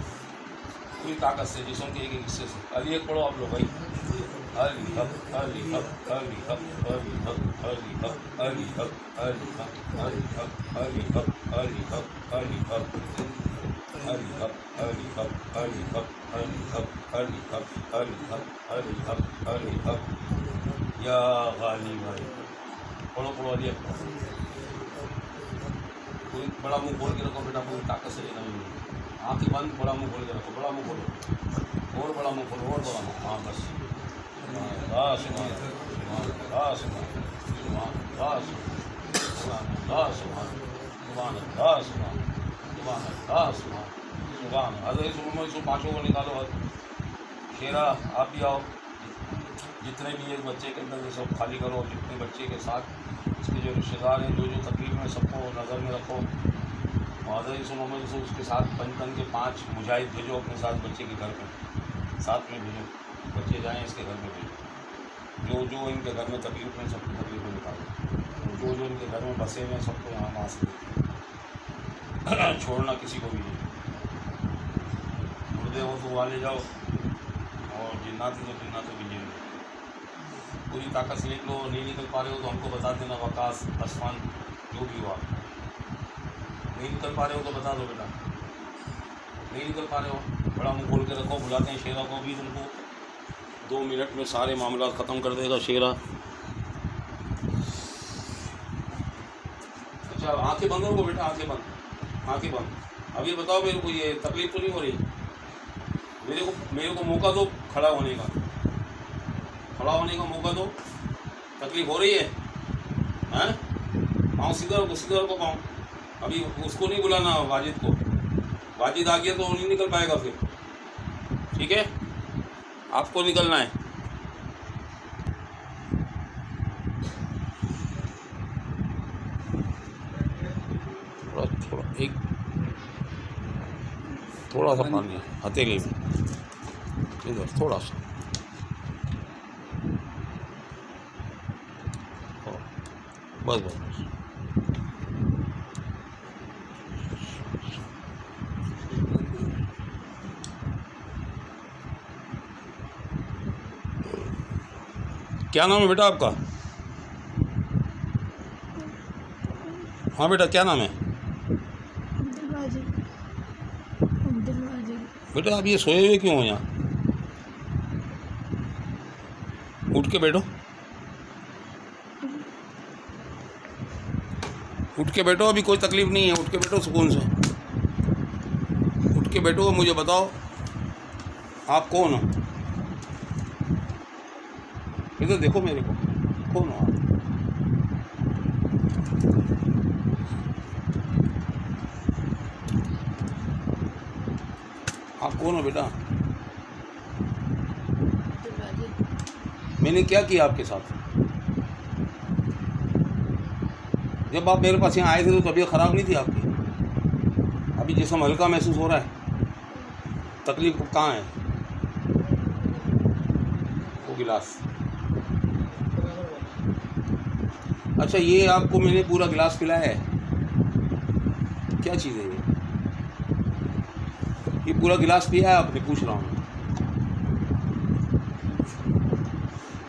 पूरी ताकत से जिस्म के एक हिस्से से। अली एक पढ़ो आप लोग भाई। अली हक, अली हक, अली हक, अली हक, अली हक, अली हक, अली हक, अली हक, अली हक, अली हक, अली हक, अली हक, अली हक, अली हक, अली हक, अली हक, अली हक, अली हक, अली हक, या गाली भाई। पढ़ो पढ़ो अली हक। पूरी बड़ा मुँह खोल के रखो बेटा, पूरी ताकत से लेना है। आँखें बंद, बड़ा मुँह खोल के रखो, बड़ा मुँह खोलो, और बड़ा मुँह खोलो, और बड़ा मुँह। हाँ बस। पाँचों को निकालो। शेरा आप भी आओ, जितने भी ये बच्चे के अंदर सब खाली करो, जितने बच्चे के साथ इसके जो रिश्तेदार हैं, जो तकलीफ में, सबको नज़र में रखो। मोहम्मद से उसके साथ बन के 5 मुजाहिद भेजो अपने साथ बच्चे के घर में, साथ में भेजो, बच्चे जाएं इसके घर में भेजो। जो इनके घर में तकलीफ में, सबकी तकलीफ में निकालो। जो इनके घर में बसे हुए हैं सबको यहाँ वहाँ से छोड़ना किसी को भी नहीं। मुर्दे हो तो वहाँ ले जाओ, और जिन्नात है तो जिन्नातों की जेल में। पूरी ताकत से निकलो। नहीं निकल पा रहे हो तो हमको बता देना, वकास, असफान, जो भी हुआ। नहीं निकल पा रहे हो तो बता दो बेटा, नहीं निकल पा रहे हो, बड़ा मुँह खोल के रखो। बुलाते हैं शेरा को भी, तुमको 2 मिनट में सारे मामला ख़त्म कर देगा शेरा। अच्छा आंखें बंद रखो बेटा, आंखें बंद, आंखें बंद। अब ये बताओ मेरे को, ये तकलीफ तो नहीं हो रही? मेरे को मौका दो खड़ा होने का, खड़ा होने का मौका दो। तकलीफ हो रही है? हैं? पाँव सीधा को पाँव। अभी उसको नहीं बुलाना, वाजिद को। वाजिद आ गया तो नहीं निकल पाएगा फिर, ठीक है? आपको निकलना है। थोड़ा सा पानी हथेली में, इधर थोड़ा सा। बस बस। क्या नाम है बेटा आपका? हाँ बेटा क्या नाम है बेटा? आप ये सोए हुए क्यों हो यहाँ? उठ के बैठो, उठ के बैठो। अभी कोई तकलीफ नहीं है, उठ के बैठो सुकून से, उठ के बैठो। मुझे बताओ आप कौन हो? इधर देखो मेरे को, कौन हो आप कौन हो बेटा? मैंने क्या किया आपके साथ? जब आप मेरे पास यहाँ आए थे तो तबीयत ख़राब नहीं थी आपकी? अभी जिस्म हल्का महसूस हो रहा है, तकलीफ कहाँ है? वो गिलास। अच्छा ये आपको मैंने पूरा गिलास पिलाया है? क्या चीज़ है ये पूरा गिलास पिया है आपने? पूछ रहा हूँ।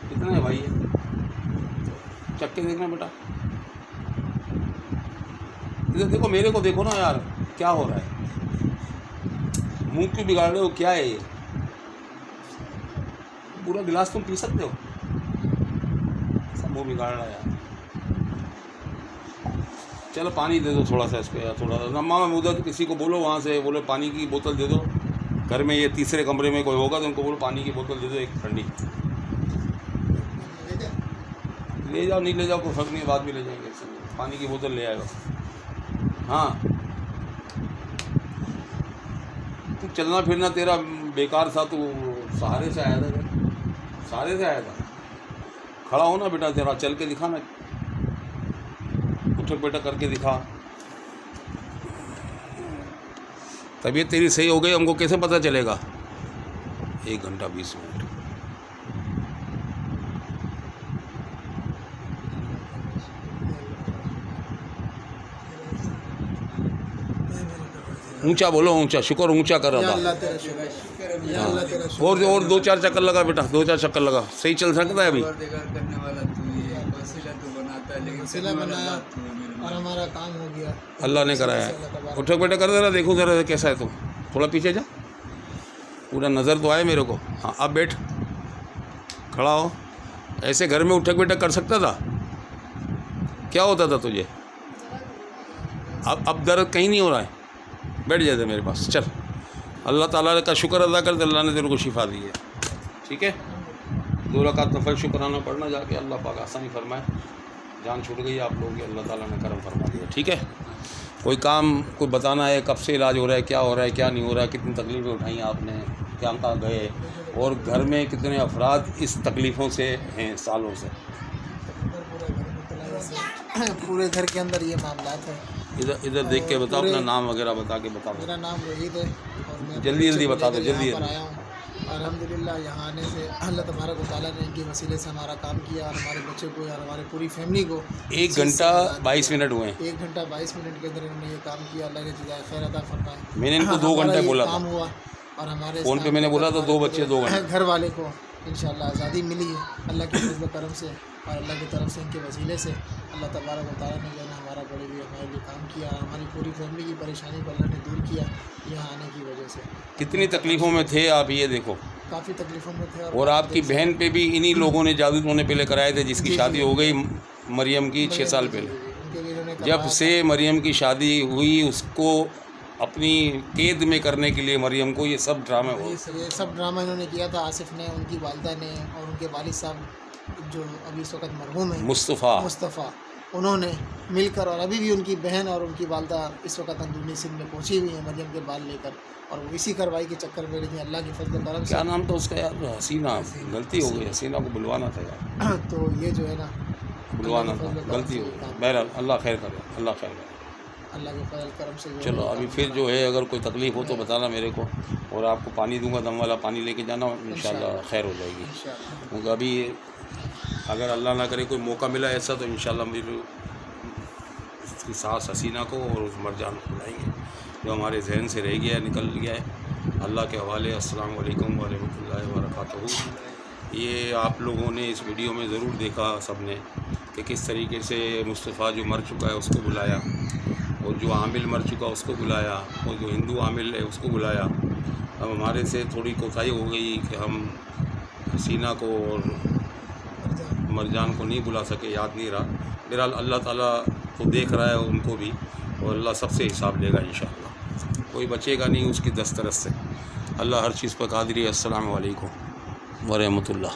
कितना है भाई ये? चक्के देखना बेटा, इधर देखो, मेरे को देखो ना यार, क्या हो रहा है? मुंह क्यों बिगाड़ रहे हो? क्या है ये? पूरा गिलास तुम पी सकते हो? सब मुंह बिगाड़ रहा है यार। चलो पानी दे दो थोड़ा सा इस पर, थोड़ा सा। अम्मा उधर किसी को बोलो, वहाँ से बोलो पानी की बोतल दे दो। घर में ये तीसरे कमरे में कोई होगा तो उनको बोलो पानी की बोतल दे दो, एक ठंडी। ले जाओ, नहीं ले जाओ कोई फर्क नहीं, बाद में ले जाएंगे। पानी की बोतल ले आएगा। हाँ तू चलना फिरना तेरा बेकार था, तू सहारे से आया था, सहारे से आया था। खड़ा हो ना बेटा, तेरा चल के दिखा ना, उठक बैठक करके दिखा। तबीयत तेरी सही हो गई, हमको कैसे पता चलेगा? 1 घंटा 20 मिनट। ऊंचा बोलो, ऊंचा। शुक्र ऊंचा कर रहा था। और 2-4 चक्कर लगा बेटा, 2-4 चक्कर लगा। सही चल सकता है अभी? करने वाला तू, ये वसीला तो बनाता है, लेकिन वसीला बनाया और हमारा काम हो गया, अल्लाह ने कराया है। उठक बैठक कर जरा, देखो जरा कैसा है। तुम थोड़ा पीछे जा, पूरा नज़र तो आए मेरे को। हाँ अब बैठ, खड़ा हो। ऐसे घर में उठक बैठक कर सकता था? क्या होता था तुझे? अब दर्द कहीं नहीं हो रहा है? बैठ जाते मेरे पास, चल। अल्लाह ताला का शुक्र अदा कर, अल्लाह ने तेरे को शिफा दी है, ठीक है? 2 रकात नफल शुक्राना पढ़ना जाके, अल्लाह पाक आसानी फरमाए। जान छूट गई आप लोगों की, अल्लाह ताला ने करम फरमा दिया। ठीक है, कोई काम कोई बताना है, कब से इलाज हो रहा है, क्या हो रहा है, क्या नहीं हो रहा है, कितनी तकलीफ़ें उठाई आपने, क्या कहाँ गए, और घर में कितने अफराद इस तकलीफ़ों से हैं सालों से। पूरे घर के अंदर ये मामला है। इधर इधर देख के बताओ, अपना नाम वगैरह बता के बताओ। मेरा नाम वहीद है और मैं जल्दी जल्दी बता दो, जल्दी यहाँ पर जल्दी। आया हूँ। अल्हम्दुलिल्लाह यहाँ आने से अल्लाह तबारक व तआला ने इनके वसीले से हमारा काम किया और हमारे बच्चे को और हमारी पूरी फैमिली को 1 घंटा 22 मिनट हुए हैं। 1 घंटा 22 मिनट के अंदर इन्होंने ये काम किया। अल्लाह ने जज़ाए खैर अता फरमाए। मैंने इनको 2 हमारा घंटे ये बोला काम था हुआ और हमारे फ़ोन पे, मैंने बोला था 2 बच्चे 2 घंटे। घर वाले को इंशाअल्लाह आज़ादी मिली है अल्लाह के फज़ल करम से और अल्लाह की तरफ से इनके वसीले से। अल्लाह तबारक व तआला ने जो है हमारा बड़े भी हमारे लिए काम किया और हमारी पूरी फैमिली की परेशानी को अल्लाह ने दूर किया यहाँ आने की वजह से। कितनी तकलीफ़ों में थे आप, ये देखो। काफ़ी तकलीफ़ों में थे और आपकी बहन पे भी इन्हीं लोगों ने जादू टोने पहले कराए थे, जिसकी शादी हो गई मरियम की 6 साल पहले। उनके भी इन्होंने जब से मरियम की शादी हुई, उसको अपनी कैद में करने के लिए मरियम को ये सब ड्रामे हो। ये सब ड्रामा इन्होंने किया था। आसिफ ने, उनकी वालिदा ने और उनके वालिद साहब जो अभी इस वक्त मरहूम हैं मुस्तफ़ा, उन्होंने मिलकर, और अभी भी उनकी बहन और उनकी वालिदा इस वक्त अंदरूनी सिंध में पहुंची हुई हैं मरियम के बाल लेकर, और वो इसी कार्रवाई के चक्कर में रही अल्लाह के फजल करम से। क्या नाम था उसका यार? हसीना, गलती हो गई, हसीना को बुलवाना था यार। तो ये जो है ना बुलवाना था, गलती हो गई। बहरहाल अल्लाह खैर करे, अल्लाह खैर करे। अल्लाह के फजल करम से जो चलो अभी फिर जो है, अगर कोई तकलीफ़ हो तो बताना मेरे को, और आपको पानी दूंगा, दम वाला पानी लेके जाना, इंशाल्लाह खैर हो जाएगी। इंशाअल्लाह क्योंकि अभी अगर अल्लाह ना करे कोई मौका मिला ऐसा, तो इंशाल्लाह मेरी इसकी सास हसीना को और उस मरजान को बुलाएंगे, जो हमारे जहन से रह गया है, निकल गया है। अल्लाह के हवाले। अस्सलाम वालेकुम व रहमतुल्लाहि व बरकातहू। ये आप लोगों ने इस वीडियो में ज़रूर देखा सब ने कि किस तरीके से मुस्तफ़ा जो मर चुका है उसको बुलाया, और जो आमिल मर चुका उसको बुलाया, और जो हिंदू आमिल है उसको बुलाया। अब हमारे से थोड़ी कोताही हो गई कि हम हसीना को और मरजान को नहीं बुला सके, याद नहीं रहा। बहरहाल अल्लाह ताला तो देख रहा है उनको भी, और अल्लाह सबसे हिसाब लेगा इंशाअल्लाह। कोई बचेगा नहीं उसकी दस्तरस से। अल्लाह हर चीज़ पर कादिर है। अस्सलाम वालेकुम व रहमतुल्लाह।